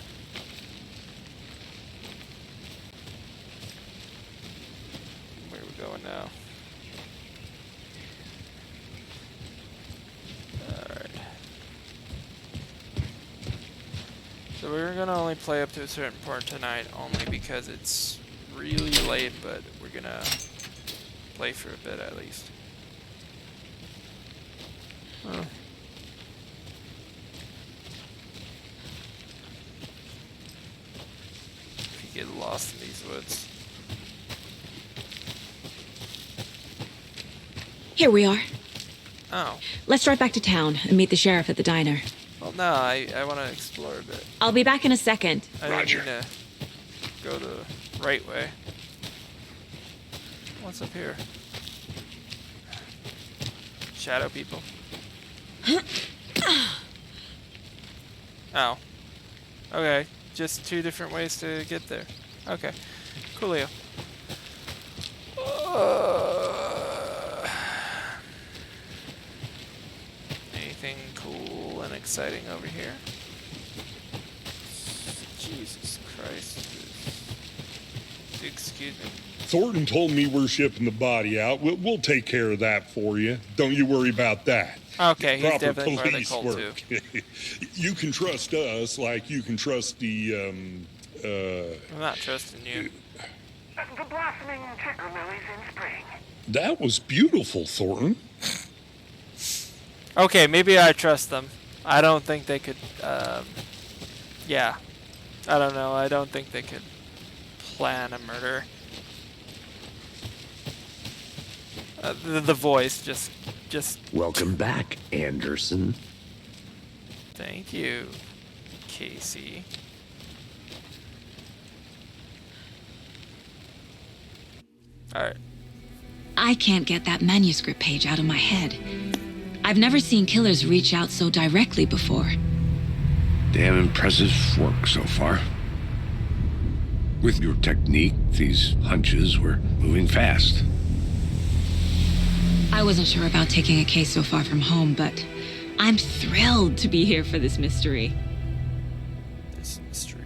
[SPEAKER 1] Where are we going now? Alright. So we're gonna only play up to a certain part tonight, only because it's really late, but we're gonna play for a bit at least. Oh. If you get lost in these woods.
[SPEAKER 2] Here we are.
[SPEAKER 1] Oh.
[SPEAKER 2] Let's drive back to town and meet the sheriff at the diner.
[SPEAKER 1] Well, no, I want to explore a bit.
[SPEAKER 2] I'll be back in a second.
[SPEAKER 1] I didn't mean to go the right way. What's up here? Shadow people. Oh. Okay. Just 2 different ways to get there. Okay. Coolio. Anything cool and exciting over here? Jesus Christ. Excuse me.
[SPEAKER 5] Thornton told me we're shipping the body out. We'll take care of that for you. Don't you worry about that.
[SPEAKER 1] Okay, he's
[SPEAKER 5] Proper
[SPEAKER 1] definitely part of the
[SPEAKER 5] police
[SPEAKER 1] cult
[SPEAKER 5] work.
[SPEAKER 1] too.
[SPEAKER 5] You can trust us like you can trust the,
[SPEAKER 1] I'm not trusting you.
[SPEAKER 6] The blossoming chicker lilies in spring.
[SPEAKER 5] That was beautiful, Thornton.
[SPEAKER 1] Okay, maybe I trust them. I don't think they could, yeah. I don't know, I don't think they could plan a murder. The voice just...
[SPEAKER 4] Welcome back, Anderson.
[SPEAKER 1] Thank you, Casey. Alright.
[SPEAKER 2] I can't get that manuscript page out of my head. I've never seen killers reach out so directly before.
[SPEAKER 4] Damn impressive work so far. With your technique, these hunches were moving fast.
[SPEAKER 2] I wasn't sure about taking a case so far from home, but I'm thrilled to be here for this mystery.
[SPEAKER 1] This mystery.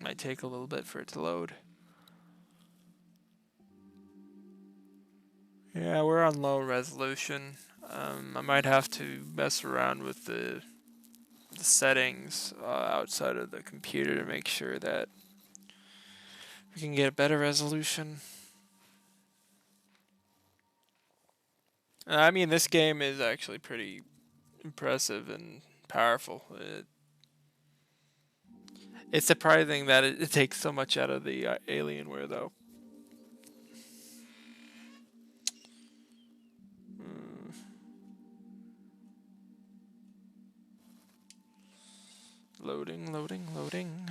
[SPEAKER 1] Might take a little bit for it to load. Yeah, we're on low resolution. I might have to mess around with the settings outside of the computer to make sure that we can get a better resolution. I mean, this game is actually pretty impressive and powerful. It's surprising that it takes so much out of the Alienware, though. Loading, loading, loading.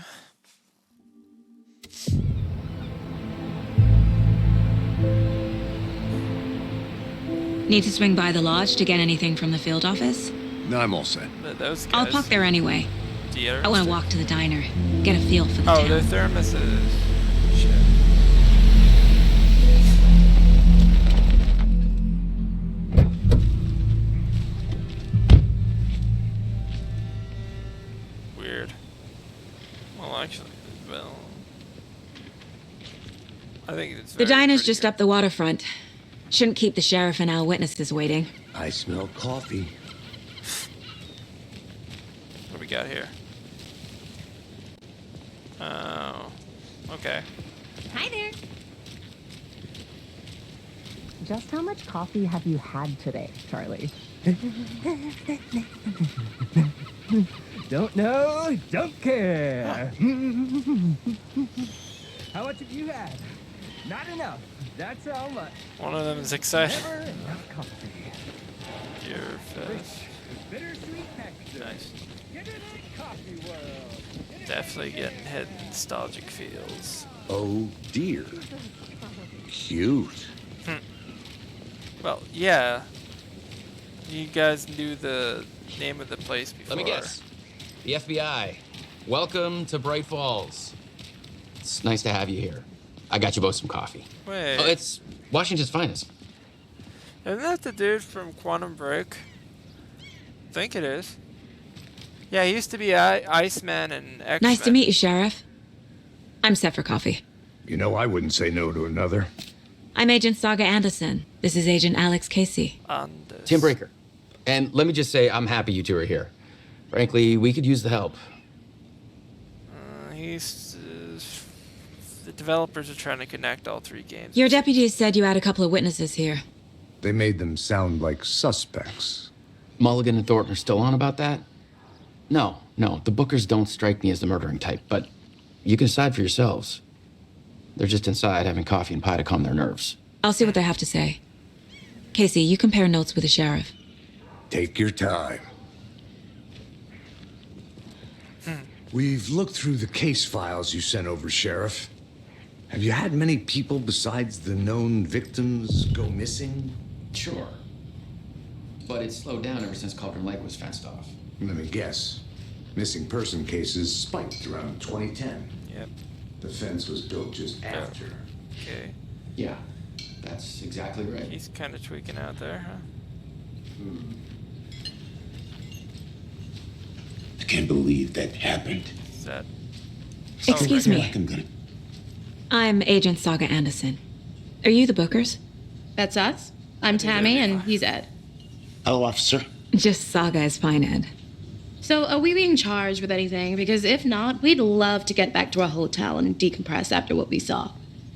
[SPEAKER 2] Need to swing by the lodge to get anything from the field office?
[SPEAKER 4] No, I'm all set.
[SPEAKER 1] But those guys.
[SPEAKER 2] I'll park there anyway.
[SPEAKER 1] Yeah,
[SPEAKER 2] I want to walk to the diner, get a feel for the
[SPEAKER 1] Oh,
[SPEAKER 2] town.
[SPEAKER 1] their thermoses. Shit. Weird. Well, actually, well, I think it's
[SPEAKER 2] The
[SPEAKER 1] very
[SPEAKER 2] diner's
[SPEAKER 1] pretty
[SPEAKER 2] just
[SPEAKER 1] here.
[SPEAKER 2] up the waterfront. Shouldn't keep the sheriff and our witnesses waiting.
[SPEAKER 4] I smell coffee.
[SPEAKER 1] What do we got here? Oh, okay.
[SPEAKER 11] Hi there. Just how much coffee have you had today, Charlie?
[SPEAKER 12] Don't know, don't care. How much have you had? Not enough. That's how much.
[SPEAKER 1] One of them is excited.
[SPEAKER 12] Never enough coffee.
[SPEAKER 1] Dear Fest.
[SPEAKER 12] Bittersweet texture.
[SPEAKER 1] Nice.
[SPEAKER 12] Get it in coffee world.
[SPEAKER 1] Definitely getting hit nostalgic feels.
[SPEAKER 4] Oh dear. Cute.
[SPEAKER 1] Well, yeah. You guys knew the name of the place before.
[SPEAKER 13] Let me guess. The FBI. Welcome to Bright Falls. It's nice to have you here. I got you both some coffee.
[SPEAKER 1] Wait.
[SPEAKER 13] Oh, it's Washington's finest.
[SPEAKER 1] Isn't that the dude from Quantum Break? I think it is. Yeah, he used to be Iceman and X-Men.
[SPEAKER 2] Nice to meet you, Sheriff. I'm set for coffee.
[SPEAKER 4] You know, I wouldn't say no to another.
[SPEAKER 2] I'm Agent Saga Anderson. This is Agent Alex Casey.
[SPEAKER 13] Tim Breaker. And let me just say, I'm happy you two are here. Frankly, we could use the help.
[SPEAKER 1] He's... the developers are trying to connect all three games.
[SPEAKER 2] Your deputies said you had a couple of witnesses here.
[SPEAKER 4] They made them sound like suspects.
[SPEAKER 13] Mulligan and Thornton are still on about that? No, the Bookers don't strike me as the murdering type, but you can decide for yourselves. They're just inside having coffee and pie to calm their nerves.
[SPEAKER 2] I'll see what they have to say. Casey, you compare notes with the sheriff.
[SPEAKER 4] Take your time. We've looked through the case files you sent over, Sheriff. Have you had many people besides the known victims go missing?
[SPEAKER 13] Sure. But it's slowed down ever since Cauldron Lake was fenced off.
[SPEAKER 4] Let me guess. Missing person cases spiked around 2010.
[SPEAKER 1] Yep.
[SPEAKER 4] The fence was built just after.
[SPEAKER 1] Okay.
[SPEAKER 13] Yeah, that's exactly right.
[SPEAKER 1] He's kind of tweaking out there, huh?
[SPEAKER 9] I can't believe that happened.
[SPEAKER 1] Is that...
[SPEAKER 2] Excuse me.
[SPEAKER 9] I'm gonna...
[SPEAKER 2] I'm Agent Saga Anderson. Are you the Bookers?
[SPEAKER 11] That's us. I'm Tammy, and he's Ed.
[SPEAKER 9] Hello, officer.
[SPEAKER 2] Just Saga is fine, Ed.
[SPEAKER 11] So, are we being charged with anything? Because if not, we'd love to get back to our hotel and decompress after what we saw.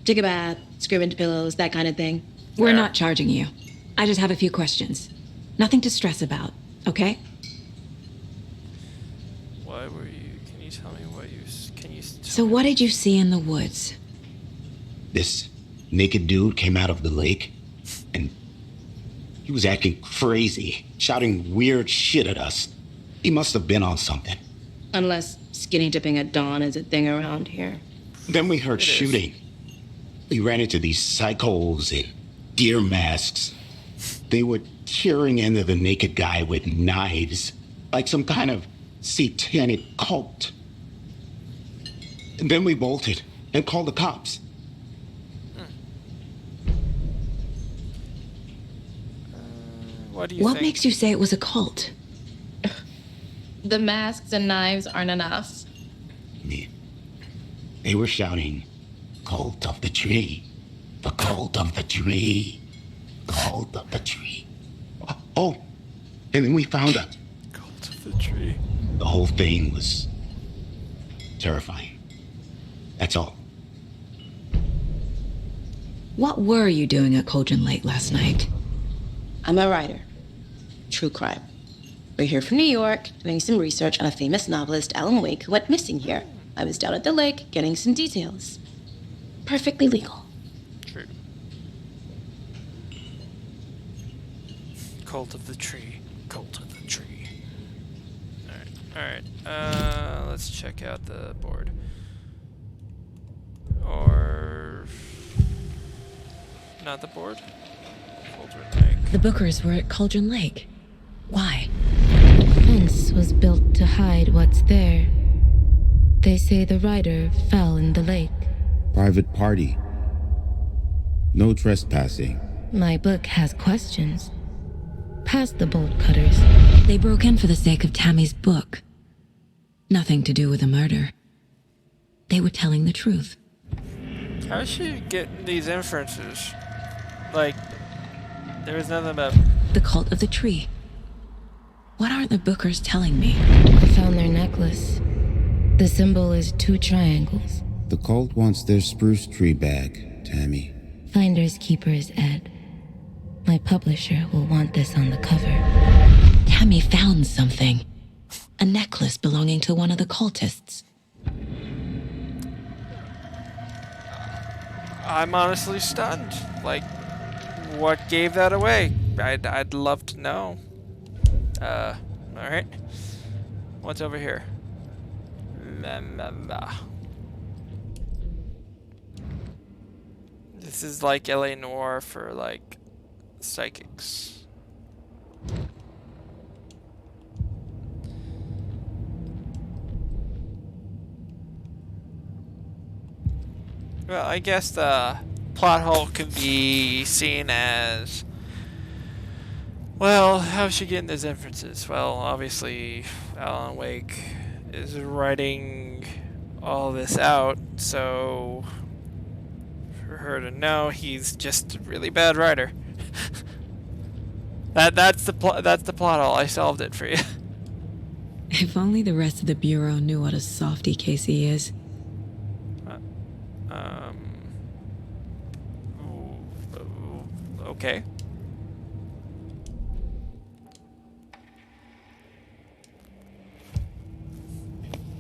[SPEAKER 11] Take a bath, scream into pillows, that kind of thing.
[SPEAKER 2] We're not charging you. I just have a few questions. Nothing to stress about, okay?
[SPEAKER 1] Why were you... Can you tell me what you... Can you...
[SPEAKER 2] So what did you see in the woods?
[SPEAKER 9] This naked dude came out of the lake, and he was acting crazy, shouting weird shit at us. He must have been on something.
[SPEAKER 11] Unless skinny dipping at dawn is a thing around here.
[SPEAKER 9] Then we heard shooting. We ran into these psychos in deer masks. They were tearing into the naked guy with knives, like some kind of satanic cult. And then we bolted and called the cops.
[SPEAKER 1] What do you
[SPEAKER 2] What
[SPEAKER 1] think?
[SPEAKER 2] makes you say it was a cult?
[SPEAKER 11] The masks and knives aren't enough.
[SPEAKER 9] They were shouting, "Cult of the tree, the cult of the tree, cult of the tree." Oh, and then we found out.
[SPEAKER 1] Cult of the tree.
[SPEAKER 9] The whole thing was terrifying. That's all.
[SPEAKER 2] What were you doing at Cauldron Lake last night?
[SPEAKER 11] I'm a writer. True crime. We're here from New York, doing some research on a famous novelist, Alan Wake, who went missing here. I was down at the lake, getting some details. Perfectly legal.
[SPEAKER 1] True. Cult of the tree. Cult of the tree. Alright. Alright, let's check out the board. Or... not the board? Cauldron Lake.
[SPEAKER 2] The Bookers were at Cauldron Lake. Why?
[SPEAKER 14] The fence was built to hide what's there. They say the rider fell in the lake.
[SPEAKER 15] Private party. No trespassing.
[SPEAKER 14] My book has questions. Past the bolt cutters.
[SPEAKER 2] They broke in for the sake of Tammy's book. Nothing to do with a murder. They were telling the truth.
[SPEAKER 1] How is she getting these inferences? Like, there was nothing about...
[SPEAKER 2] The cult of the tree. What are the Bookers telling me?
[SPEAKER 14] I found their necklace. The symbol is 2 triangles.
[SPEAKER 15] The cult wants their spruce tree bag, Tammy.
[SPEAKER 14] Finders keepers, Ed. My publisher will want this on the cover.
[SPEAKER 2] Tammy found something. A necklace belonging to one of the cultists.
[SPEAKER 1] I'm honestly stunned. Like, what gave that away? I'd love to know. Alright. What's over here? This is like LA Noire for, like, psychics. Well, I guess the plot hole could be seen as... well, how's she getting those inferences? Well, obviously, Alan Wake is writing all this out, so for her to know he's just a really bad writer. That's the plot hole. I solved it for you.
[SPEAKER 2] If only the rest of the Bureau knew what a softy Casey is.
[SPEAKER 1] Okay.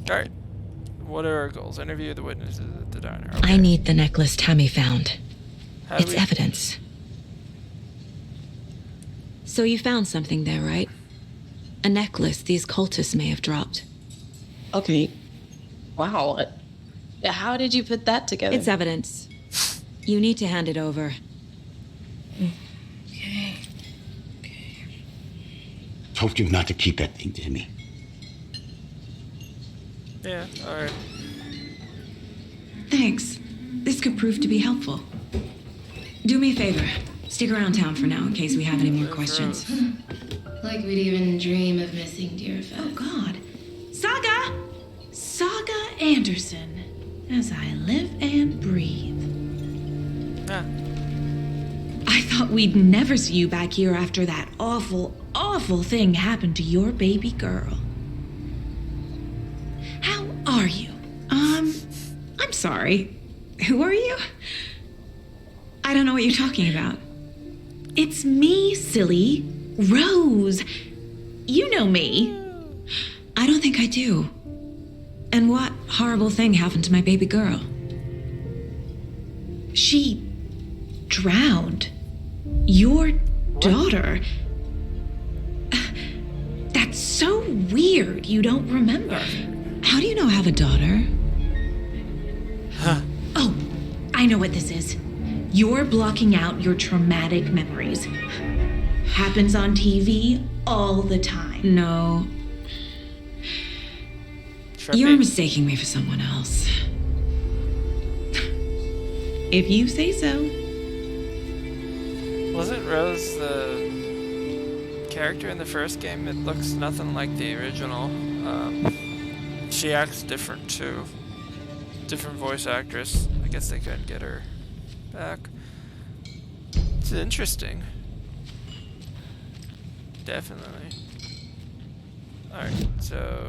[SPEAKER 1] Alright. What are our goals? Interview the witnesses at the diner. Okay.
[SPEAKER 2] I need the necklace Tammy found.
[SPEAKER 1] How do
[SPEAKER 2] It's
[SPEAKER 1] we-
[SPEAKER 2] evidence. So you found something there, right? A necklace these cultists may have dropped.
[SPEAKER 11] Okay. Wow. How did you put that together?
[SPEAKER 2] It's evidence. You need to hand it over.
[SPEAKER 11] Okay.
[SPEAKER 9] Told you not to keep that thing, Timmy.
[SPEAKER 1] Yeah, alright.
[SPEAKER 2] Thanks. This could prove to be helpful. Do me a favor. Stick around town for now in case we have any more questions.
[SPEAKER 11] Like we'd even dream of missing dear Fez.
[SPEAKER 16] Oh, God. Saga! Saga Anderson. As I live and breathe.
[SPEAKER 1] Ah.
[SPEAKER 16] I thought we'd never see you back here after that awful, awful thing happened to your baby girl. How are you? I'm sorry. Who are you? I don't know what you're talking about. It's me, silly. Rose. You know me.
[SPEAKER 2] I don't think I do. And what horrible thing happened to my baby girl?
[SPEAKER 16] She drowned. Your daughter. That's so weird you don't remember.
[SPEAKER 2] How do you know I have a daughter?
[SPEAKER 1] Huh.
[SPEAKER 16] Oh, I know what this is. You're blocking out your traumatic memories. Happens on TV all the time.
[SPEAKER 2] No. You're mistaking me for someone else.
[SPEAKER 16] If you say so.
[SPEAKER 1] Wasn't Rose the character in the first game? It looks nothing like the original. She acts different too. Different voice actress. I guess they couldn't get her back. It's interesting. Definitely. Alright, so...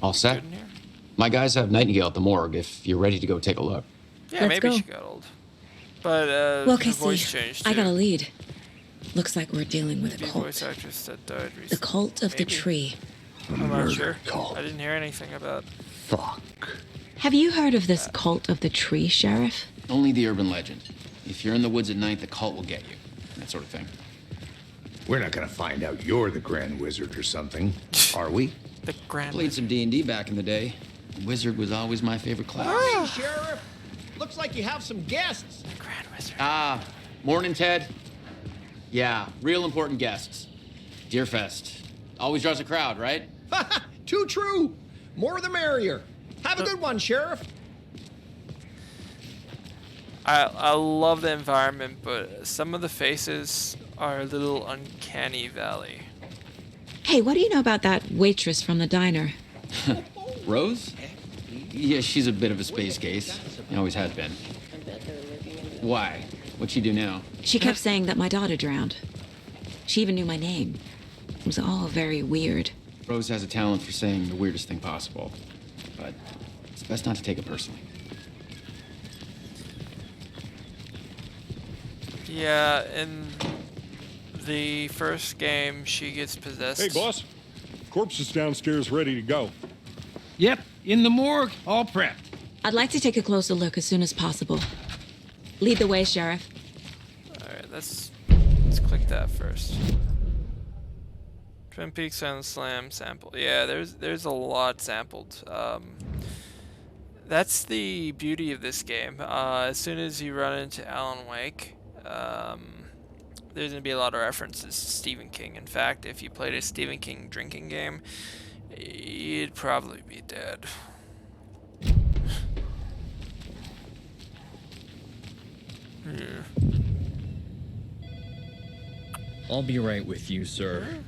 [SPEAKER 13] All set? My guys have Nightingale at the morgue if you're ready to go take a look.
[SPEAKER 1] Yeah,
[SPEAKER 2] Let's
[SPEAKER 1] maybe
[SPEAKER 2] go.
[SPEAKER 1] she got old. But,
[SPEAKER 2] Well,
[SPEAKER 1] her voice
[SPEAKER 2] Casey,
[SPEAKER 1] changed
[SPEAKER 2] I
[SPEAKER 1] too.
[SPEAKER 2] got a lead. Looks like we're dealing with
[SPEAKER 1] Maybe
[SPEAKER 2] a cult.
[SPEAKER 1] voice actress that died recently.
[SPEAKER 2] The cult of the
[SPEAKER 1] Maybe.
[SPEAKER 2] tree.
[SPEAKER 1] I'm not
[SPEAKER 4] Murder
[SPEAKER 1] sure.
[SPEAKER 4] cult.
[SPEAKER 1] I didn't hear anything about...
[SPEAKER 4] Fuck.
[SPEAKER 2] Have you heard of this cult of the tree, Sheriff?
[SPEAKER 13] Only the urban legend. If you're in the woods at night, the cult will get you. That sort of thing.
[SPEAKER 4] We're not gonna find out you're the Grand Wizard or something, are we?
[SPEAKER 1] The Grand
[SPEAKER 13] Played some D&D back in the day. Wizard was always my favorite class.
[SPEAKER 8] Morning, Sheriff. Looks like you have some guests.
[SPEAKER 1] Grand Wizard.
[SPEAKER 13] Ah, morning, Ted. Yeah, real important guests. Deerfest. Always draws a crowd, right?
[SPEAKER 8] Too true. More the merrier. Have a good one, Sheriff.
[SPEAKER 1] I love the environment, but some of the faces are a little uncanny valley.
[SPEAKER 2] Hey, what do you know about that waitress from the diner?
[SPEAKER 13] Rose? Yeah, she's a bit of a space case. Always has been. Why? What'd she do now?
[SPEAKER 2] She kept saying that my daughter drowned. She even knew my name. It was all very weird.
[SPEAKER 13] Rose has a talent for saying the weirdest thing possible. But it's best not to take it personally.
[SPEAKER 1] Yeah, in the first game, she gets possessed.
[SPEAKER 5] Hey, boss. Corpse is downstairs ready to go.
[SPEAKER 8] Yep, in the morgue, all prepped.
[SPEAKER 2] I'd like to take a closer look as soon as possible. Lead the way, Sheriff.
[SPEAKER 1] Alright, let's click that first. Twin Peaks Silent Slam sample. Yeah, there's a lot sampled. That's the beauty of this game. As soon as you run into Alan Wake, there's gonna be a lot of references to Stephen King. In fact, if you played a Stephen King drinking game, you'd probably be dead. Yeah.
[SPEAKER 12] I'll be right with you, sir.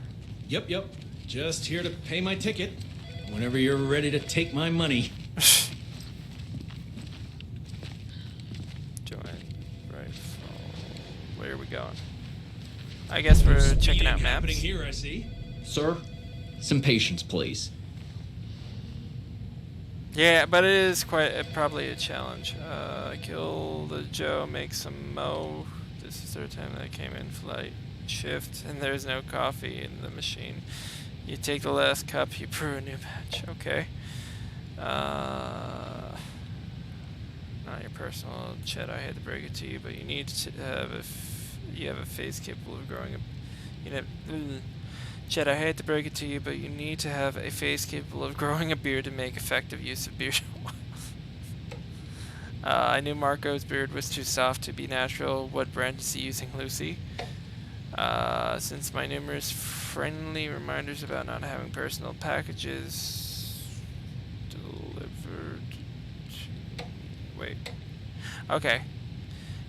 [SPEAKER 12] Yep. Just here to pay my ticket. Whenever you're ready to take my money.
[SPEAKER 1] Join. Right. Where are we going? I guess we're checking out maps.
[SPEAKER 12] Happening here, I see. Sir, some patience, please.
[SPEAKER 1] Yeah, but it is probably a challenge. Kill the Joe, make some mo. This is the third time that I came in flight shift, and there's no coffee in the machine. You take the last cup, you brew a new batch. Okay. Not your personal chat. I hate to break it to you, but you need to have you have a face capable of growing a. Chet, I hate to break it to you, but you need to have a face capable of growing a beard to make effective use of beard oil. I knew Marco's beard was too soft to be natural. What brand is he using, Lucy? Since my numerous friendly reminders about not having personal packages delivered to... Wait. Okay.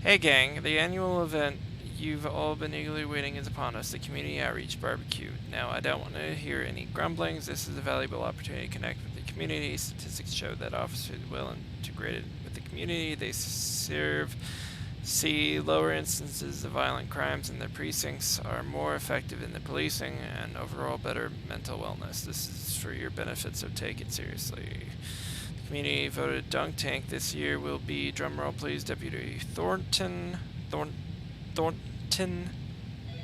[SPEAKER 1] Hey gang, the annual event you've all been eagerly waiting is upon us, the Community Outreach Barbecue. Now, I don't want to hear any grumblings. This is a valuable opportunity to connect with the community. Statistics show that officers well integrated with the community they serve see lower instances of violent crimes in their precincts, are more effective in the policing, and overall better mental wellness. This is for your benefit, so take it seriously. The community voted Dunk Tank this year will be, drumroll please, Deputy Thornton.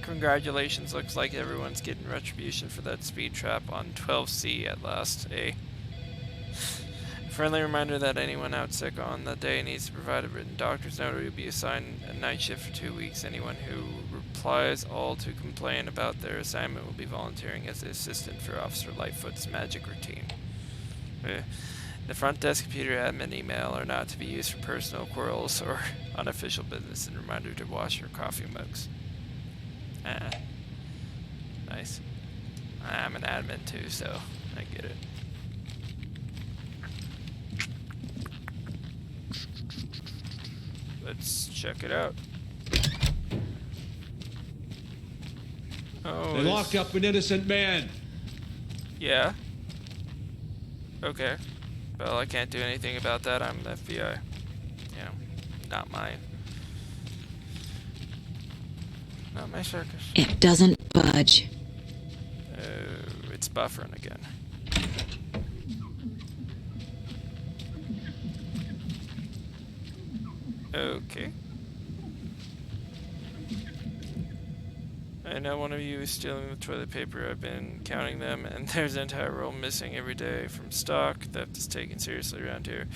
[SPEAKER 1] Congratulations, looks like everyone's getting retribution for that speed trap on 12C at last, eh? Friendly reminder that anyone out sick on the day needs to provide a written doctor's note or you'll be assigned a night shift for 2 weeks. Anyone who replies all to complain about their assignment will be volunteering as the assistant for Officer Lightfoot's magic routine. The front desk computer admin email are not to be used for personal quarrels or unofficial business, and reminder to wash your coffee mugs. Nice. I'm an admin too, so I get it. Let's check it out. Oh,
[SPEAKER 12] They locked up an innocent man.
[SPEAKER 1] Yeah. Okay. Well, I can't do anything about that. I'm the FBI. You know, not mine. Not my circus.
[SPEAKER 2] It doesn't budge.
[SPEAKER 1] Oh, it's buffering again. Okay. I know one of you is stealing the toilet paper. I've been counting them, and there's an entire roll missing every day from stock. Theft is taken seriously around here.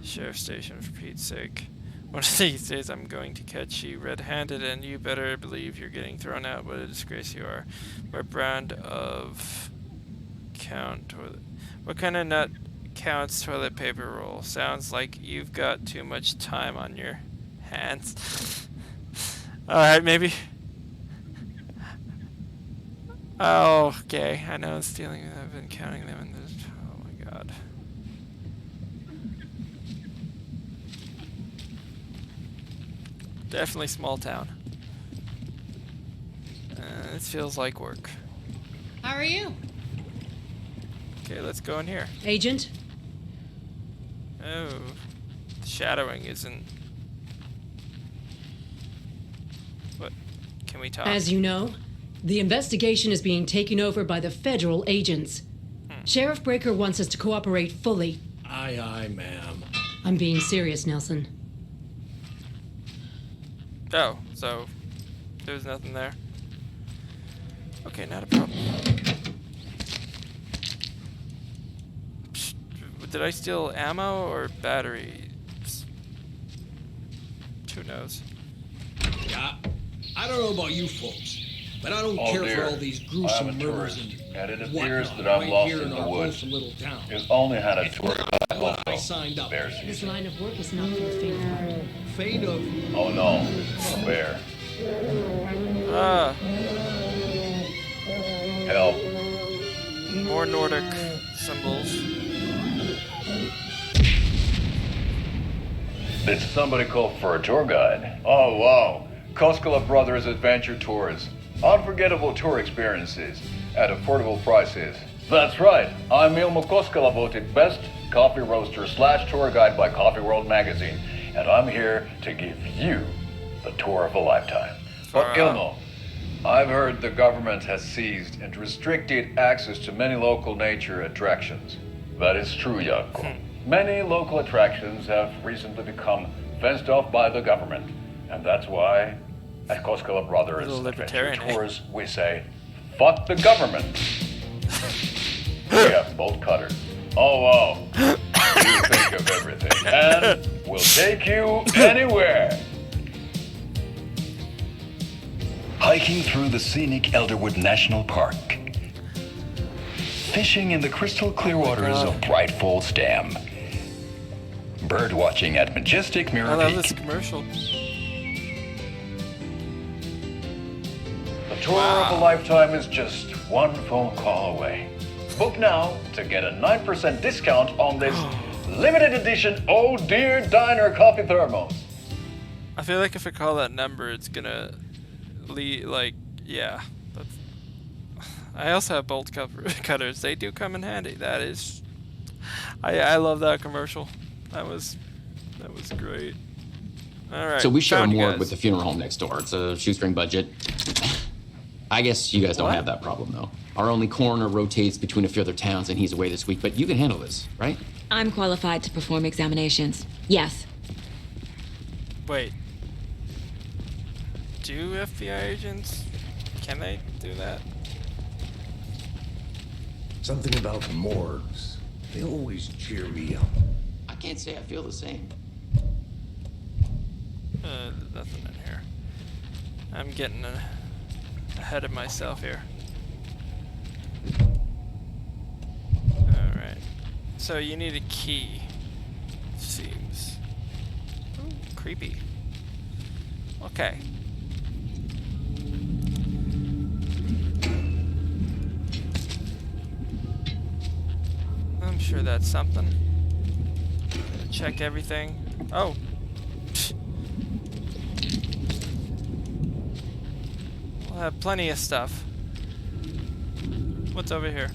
[SPEAKER 1] The sheriff's station, for Pete's sake. One of these days I'm going to catch you red-handed, and you better believe you're getting thrown out. What a disgrace you are. What brand of what kind of nut counts toilet paper roll? Sounds like you've got too much time on your hands. Alright, maybe. Oh, okay. I know I'm stealing. I've been counting them in this. Oh my god. Definitely small town. This feels like work.
[SPEAKER 17] How are you?
[SPEAKER 1] Okay, let's go in here.
[SPEAKER 17] Agent?
[SPEAKER 1] Oh, the shadowing isn't. What? Can we talk?
[SPEAKER 17] As you know, the investigation is being taken over by the federal agents. Sheriff Breaker wants us to cooperate fully.
[SPEAKER 12] Aye, aye, ma'am.
[SPEAKER 17] I'm being serious, Nelson.
[SPEAKER 1] Oh, so there's nothing there. Okay, not a problem. Psst, did I steal ammo or batteries? Who knows?
[SPEAKER 12] Yeah, I don't know about you folks, but I don't
[SPEAKER 18] Oh,
[SPEAKER 12] care
[SPEAKER 18] dear.
[SPEAKER 12] for all these
[SPEAKER 18] I'm
[SPEAKER 12] gruesome
[SPEAKER 18] a
[SPEAKER 12] murders
[SPEAKER 18] tourist,
[SPEAKER 12] and
[SPEAKER 18] and it appears
[SPEAKER 12] whatnot
[SPEAKER 18] that I'm
[SPEAKER 12] right
[SPEAKER 18] lost
[SPEAKER 12] here
[SPEAKER 18] in the
[SPEAKER 12] our
[SPEAKER 18] woods.
[SPEAKER 12] wholesome little town.
[SPEAKER 18] It only had a tour guide
[SPEAKER 12] What I
[SPEAKER 18] also.
[SPEAKER 12] signed up.
[SPEAKER 18] Bear
[SPEAKER 17] This
[SPEAKER 18] season.
[SPEAKER 17] line of work is not for the faint-hearted.
[SPEAKER 12] Fate of...
[SPEAKER 18] Oh no, a bear.
[SPEAKER 1] Ah,
[SPEAKER 18] Help.
[SPEAKER 1] more Nordic symbols.
[SPEAKER 18] Did somebody call for a tour guide? Oh wow. Koskela Brothers Adventure Tours. Unforgettable tour experiences at affordable prices. That's right. I'm Ilmo Koskela, voted best coffee roaster / tour guide by Coffee World magazine. And I'm here to give you the tour of a lifetime. But Ilmo, I've heard the government has seized and restricted access to many local nature attractions. That is true, Jaakko. Many local attractions have recently become fenced off by the government. And that's why, at Koskela Brothers
[SPEAKER 1] Little
[SPEAKER 18] Adventure
[SPEAKER 1] libertarian, eh?
[SPEAKER 18] Tours, we say, fuck the government. We have bolt cutters. Oh, wow. You think of everything. And we'll take you anywhere. Hiking through the scenic Elderwood National Park. Fishing in the crystal clear waters of Bright Falls Dam. Bird watching at majestic Mirror
[SPEAKER 1] I love
[SPEAKER 18] Peak.
[SPEAKER 1] this commercial.
[SPEAKER 18] The tour of a lifetime is just one phone call away. Book now to get a 9% discount on this limited edition Oh Dear Diner coffee thermos.
[SPEAKER 1] I feel like if I call that number, it's gonna like, yeah. That's... I also have bolt cutters. They do come in handy. That is, I love that commercial. That was great. All right.
[SPEAKER 13] So we share a
[SPEAKER 1] found you
[SPEAKER 13] morgue
[SPEAKER 1] guys.
[SPEAKER 13] with the funeral home next door. It's a shoestring budget. I guess you guys don't have that problem, though. Our only coroner rotates between a few other towns, and he's away this week. But you can handle this, right?
[SPEAKER 2] I'm qualified to perform examinations. Yes.
[SPEAKER 1] Wait. Do FBI agents? Can they do that?
[SPEAKER 4] Something about morgues. They always cheer me up.
[SPEAKER 13] I can't say I feel the same.
[SPEAKER 1] There's nothing in here. I'm getting ahead of myself here. Alright. So you need a key. Seems. Ooh, creepy. Okay. I'm sure that's something. Check everything. Oh. We'll have plenty of stuff. What's over here?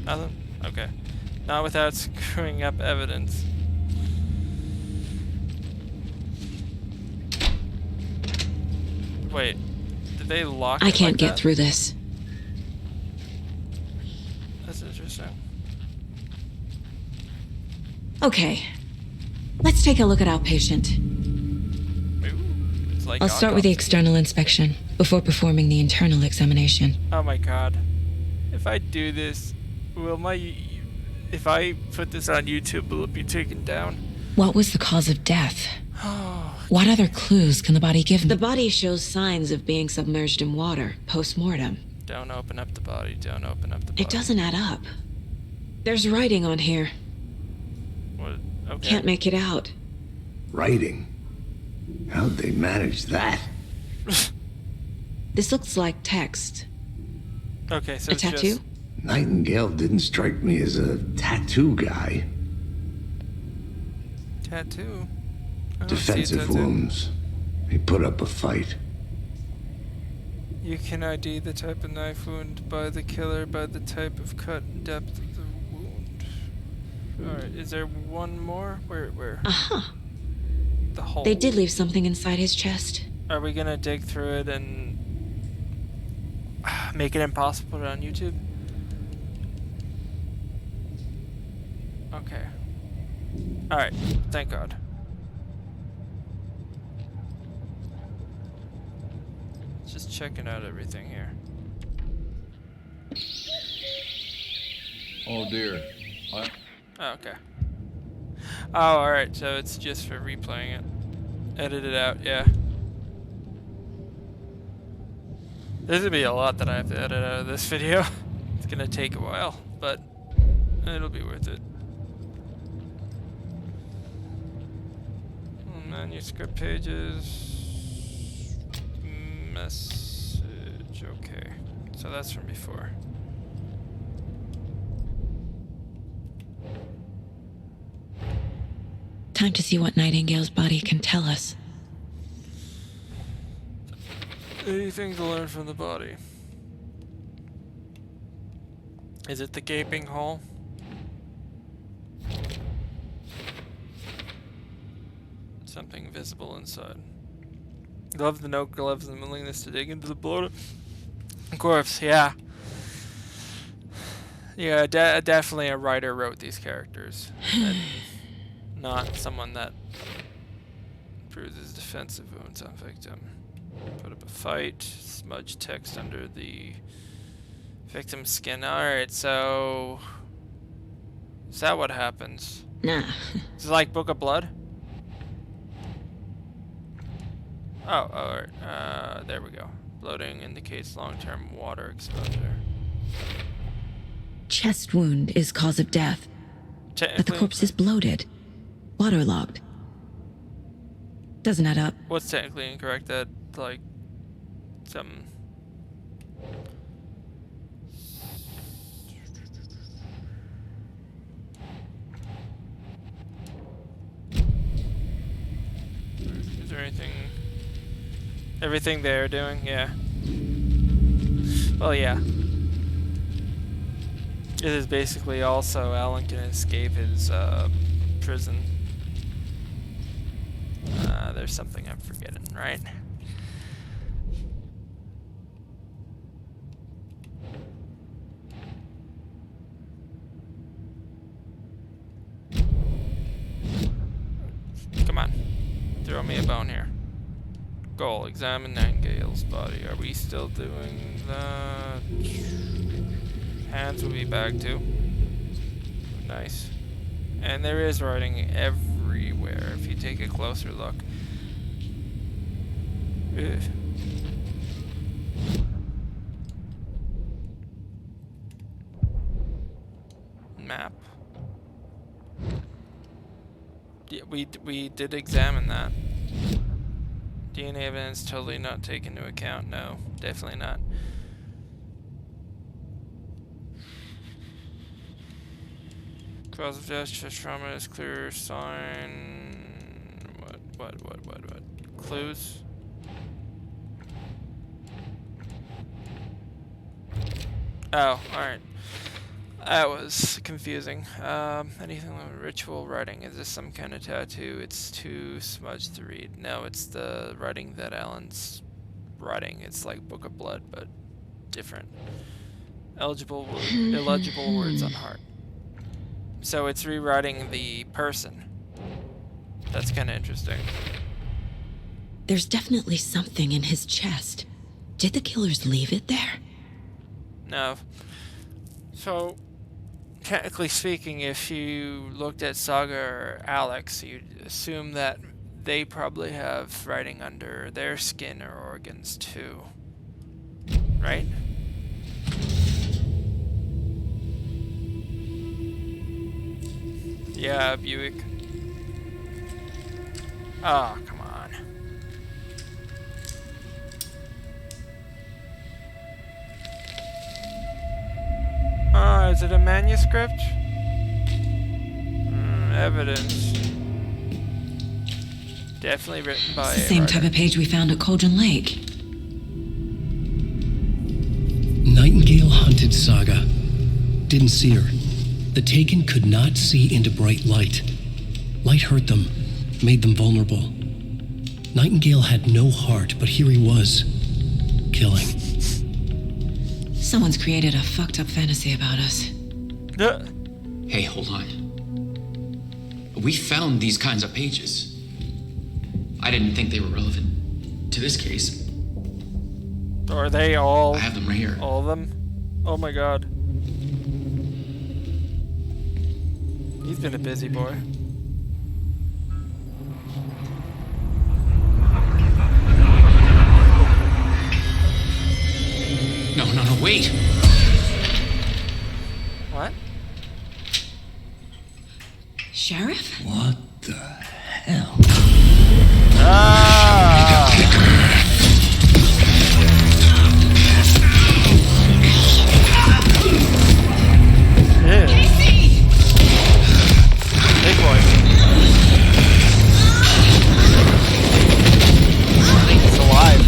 [SPEAKER 1] Nothing? Okay. Not without screwing up evidence. Wait. Did they lock
[SPEAKER 2] I
[SPEAKER 1] it
[SPEAKER 2] can't
[SPEAKER 1] like
[SPEAKER 2] get
[SPEAKER 1] that?
[SPEAKER 2] through this.
[SPEAKER 1] That's interesting.
[SPEAKER 2] Okay. Let's take a look at our patient.
[SPEAKER 1] It's like
[SPEAKER 2] I'll start with the
[SPEAKER 1] autopsy.
[SPEAKER 2] external inspection before performing the internal examination.
[SPEAKER 1] Oh my god. If I do this, will if I put this on YouTube, will it be taken down?
[SPEAKER 2] What was the cause of death?
[SPEAKER 1] Oh,
[SPEAKER 2] What other clues can the body give me? The body shows signs of being submerged in water post-mortem.
[SPEAKER 1] Don't open up the body. Don't open up the body.
[SPEAKER 2] It doesn't add up. There's writing on here.
[SPEAKER 1] What? Okay.
[SPEAKER 2] Can't make it out.
[SPEAKER 4] Writing? How'd they manage that?
[SPEAKER 2] This looks like text.
[SPEAKER 1] Okay, so
[SPEAKER 2] A
[SPEAKER 1] it's
[SPEAKER 2] tattoo?
[SPEAKER 1] just...
[SPEAKER 4] Nightingale didn't strike me as a tattoo guy.
[SPEAKER 1] Tattoo? I don't see a
[SPEAKER 4] Defensive
[SPEAKER 1] tattoo.
[SPEAKER 4] wounds. He put up a fight.
[SPEAKER 1] You can ID the type of knife wound by the killer by the type of cut and depth of the wound. Alright, is there one more? Where?
[SPEAKER 2] Uh-huh.
[SPEAKER 1] The hole.
[SPEAKER 2] They did leave something inside his chest.
[SPEAKER 1] Are we gonna dig through it and make it impossible to put it on YouTube? Okay. Alright, thank God. Just checking out everything here.
[SPEAKER 18] Oh dear.
[SPEAKER 1] Oh, okay. Oh, alright, so it's just for replaying it. Edit it out, yeah. There's gonna be a lot that I have to edit out of this video. It's gonna take a while, but it'll be worth it. Manuscript pages. Message. Okay. So that's from before.
[SPEAKER 2] Time to see what Nightingale's body can tell us.
[SPEAKER 1] Anything to learn from the body? Is it the gaping hole? Something visible inside. Love the no gloves and the willingness to dig into the bloated corpse. Yeah. Yeah, definitely a writer wrote these characters. And not someone that bruises defensive wounds on victim. Put up a fight. Smudge text under the victim's skin. Alright, so... is that what happens?
[SPEAKER 2] Nah.
[SPEAKER 1] Is it like Book of Blood? Oh, alright. There we go. Bloating indicates long-term water exposure.
[SPEAKER 2] Chest wound is cause of death. But the corpse is bloated. Waterlogged. Doesn't add up.
[SPEAKER 1] What's technically incorrect? That, like, some... Is there anything... everything they're doing? Yeah. Well, yeah. It is basically also Alan can escape his, prison. There's something I'm forgetting, right? Come on. Throw me a bone here. Goal. Examine Nightingale's body. Are we still doing that? Hands will be back too. Nice. And there is writing everywhere if you take a closer look. Ugh. Map. Yeah, we did examine that. DNA evidence totally not taken into account. No, definitely not. Cause of death, chest trauma is clear sign. What? Clues? Oh, alright. That was confusing. Anything with ritual writing. Is this some kind of tattoo? It's too smudged to read. No, it's the writing that Alan's writing. It's like Book of Blood, but different. Illegible words on heart. So it's rewriting the person. That's kind of interesting.
[SPEAKER 2] There's definitely something in his chest. Did the killers leave it there?
[SPEAKER 1] No. So, technically speaking, if you looked at Saga or Alex, you'd assume that they probably have writing under their skin or organs too. Right? Yeah, Buick. Oh, come on. Is it a manuscript? Evidence. Definitely written by
[SPEAKER 2] It's the same type of page we found at Cauldron Lake.
[SPEAKER 10] Nightingale hunted Saga. Didn't see her. The Taken could not see into bright light. Light hurt them, made them vulnerable. Nightingale had no heart, but here he was, killing.
[SPEAKER 2] Someone's created a fucked up fantasy about us.
[SPEAKER 13] Hey, hold on. We found these kinds of pages. I didn't think they were relevant to this case.
[SPEAKER 1] Are they all?
[SPEAKER 13] I have them right here.
[SPEAKER 1] All of them? Oh my god. He's been a busy boy.
[SPEAKER 13] No, wait!
[SPEAKER 1] What?
[SPEAKER 2] Sheriff?
[SPEAKER 15] What the hell?
[SPEAKER 1] Big boy. It's alive.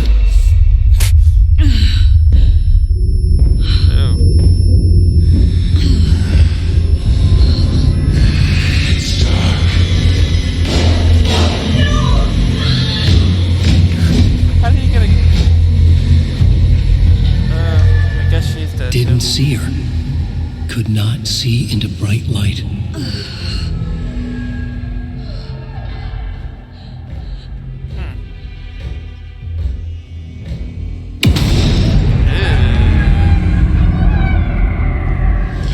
[SPEAKER 10] Didn't see her. Could not see into bright light.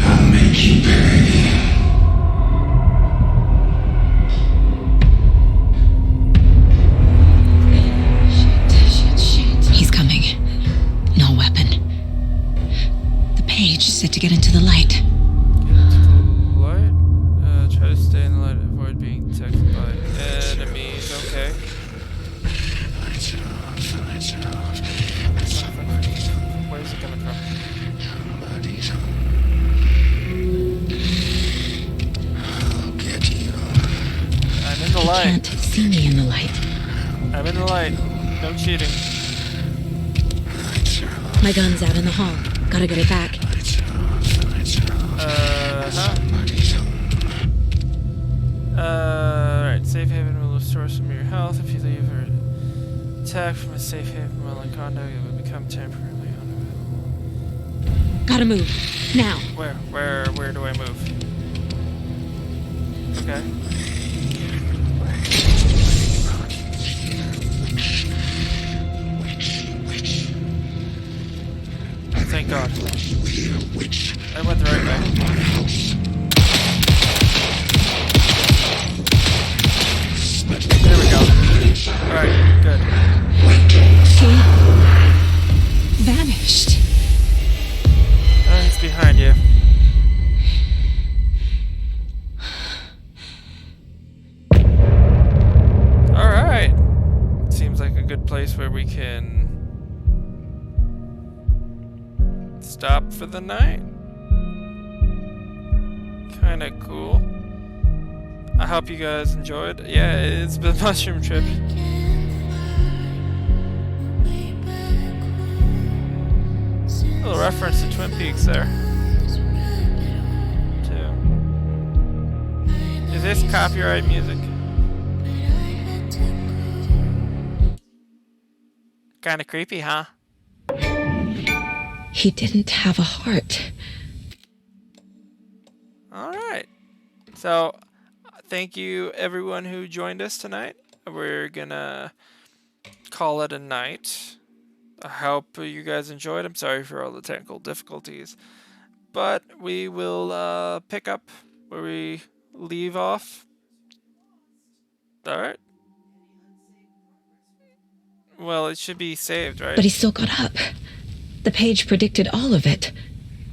[SPEAKER 15] I'll make you pay.
[SPEAKER 2] Shit. He's coming. No weapon. The page said to get into the light.
[SPEAKER 1] Try to stay in the light, avoid being detected by enemies. Okay. Where's it coming from?
[SPEAKER 15] I'll get you.
[SPEAKER 1] I'm in the light.
[SPEAKER 2] Can't see me in the light.
[SPEAKER 1] I'm in the light. No cheating.
[SPEAKER 2] My gun's out in the hall. Gotta get it back.
[SPEAKER 1] Right. Safe haven will restore some of your health. If you leave or attack from a safe haven while in contact, it will become temporarily unavailable.
[SPEAKER 2] Gotta move. Now.
[SPEAKER 1] Where do I move? Okay. Thank God. I went the right way. There we go. Alright, good.
[SPEAKER 2] She vanished.
[SPEAKER 1] Oh, he's behind you. Alright. Seems like a good place where we can stop for the night. Kinda cool. I hope you guys enjoyed. Yeah, it's been a mushroom trip. A little reference to Twin Peaks there. Too. Is this copyright music? Kinda creepy, huh?
[SPEAKER 2] He didn't have a heart.
[SPEAKER 1] Alright. So, thank you everyone who joined us tonight. We're gonna call it a night. I hope you guys enjoyed. I'm sorry for all the technical difficulties. But we will pick up where we leave off. Alright. Well, it should be saved, right?
[SPEAKER 2] But he still got up. The page predicted all of it.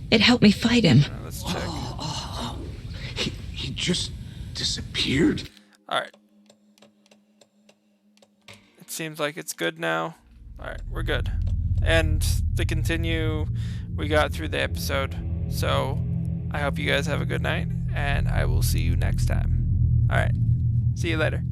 [SPEAKER 2] It helped me fight him.
[SPEAKER 1] Let's check.
[SPEAKER 4] He just disappeared?
[SPEAKER 1] Alright. It seems like it's good now. Alright, we're good. And to continue, we got through the episode. So, I hope you guys have a good night, and I will see you next time. Alright. See you later.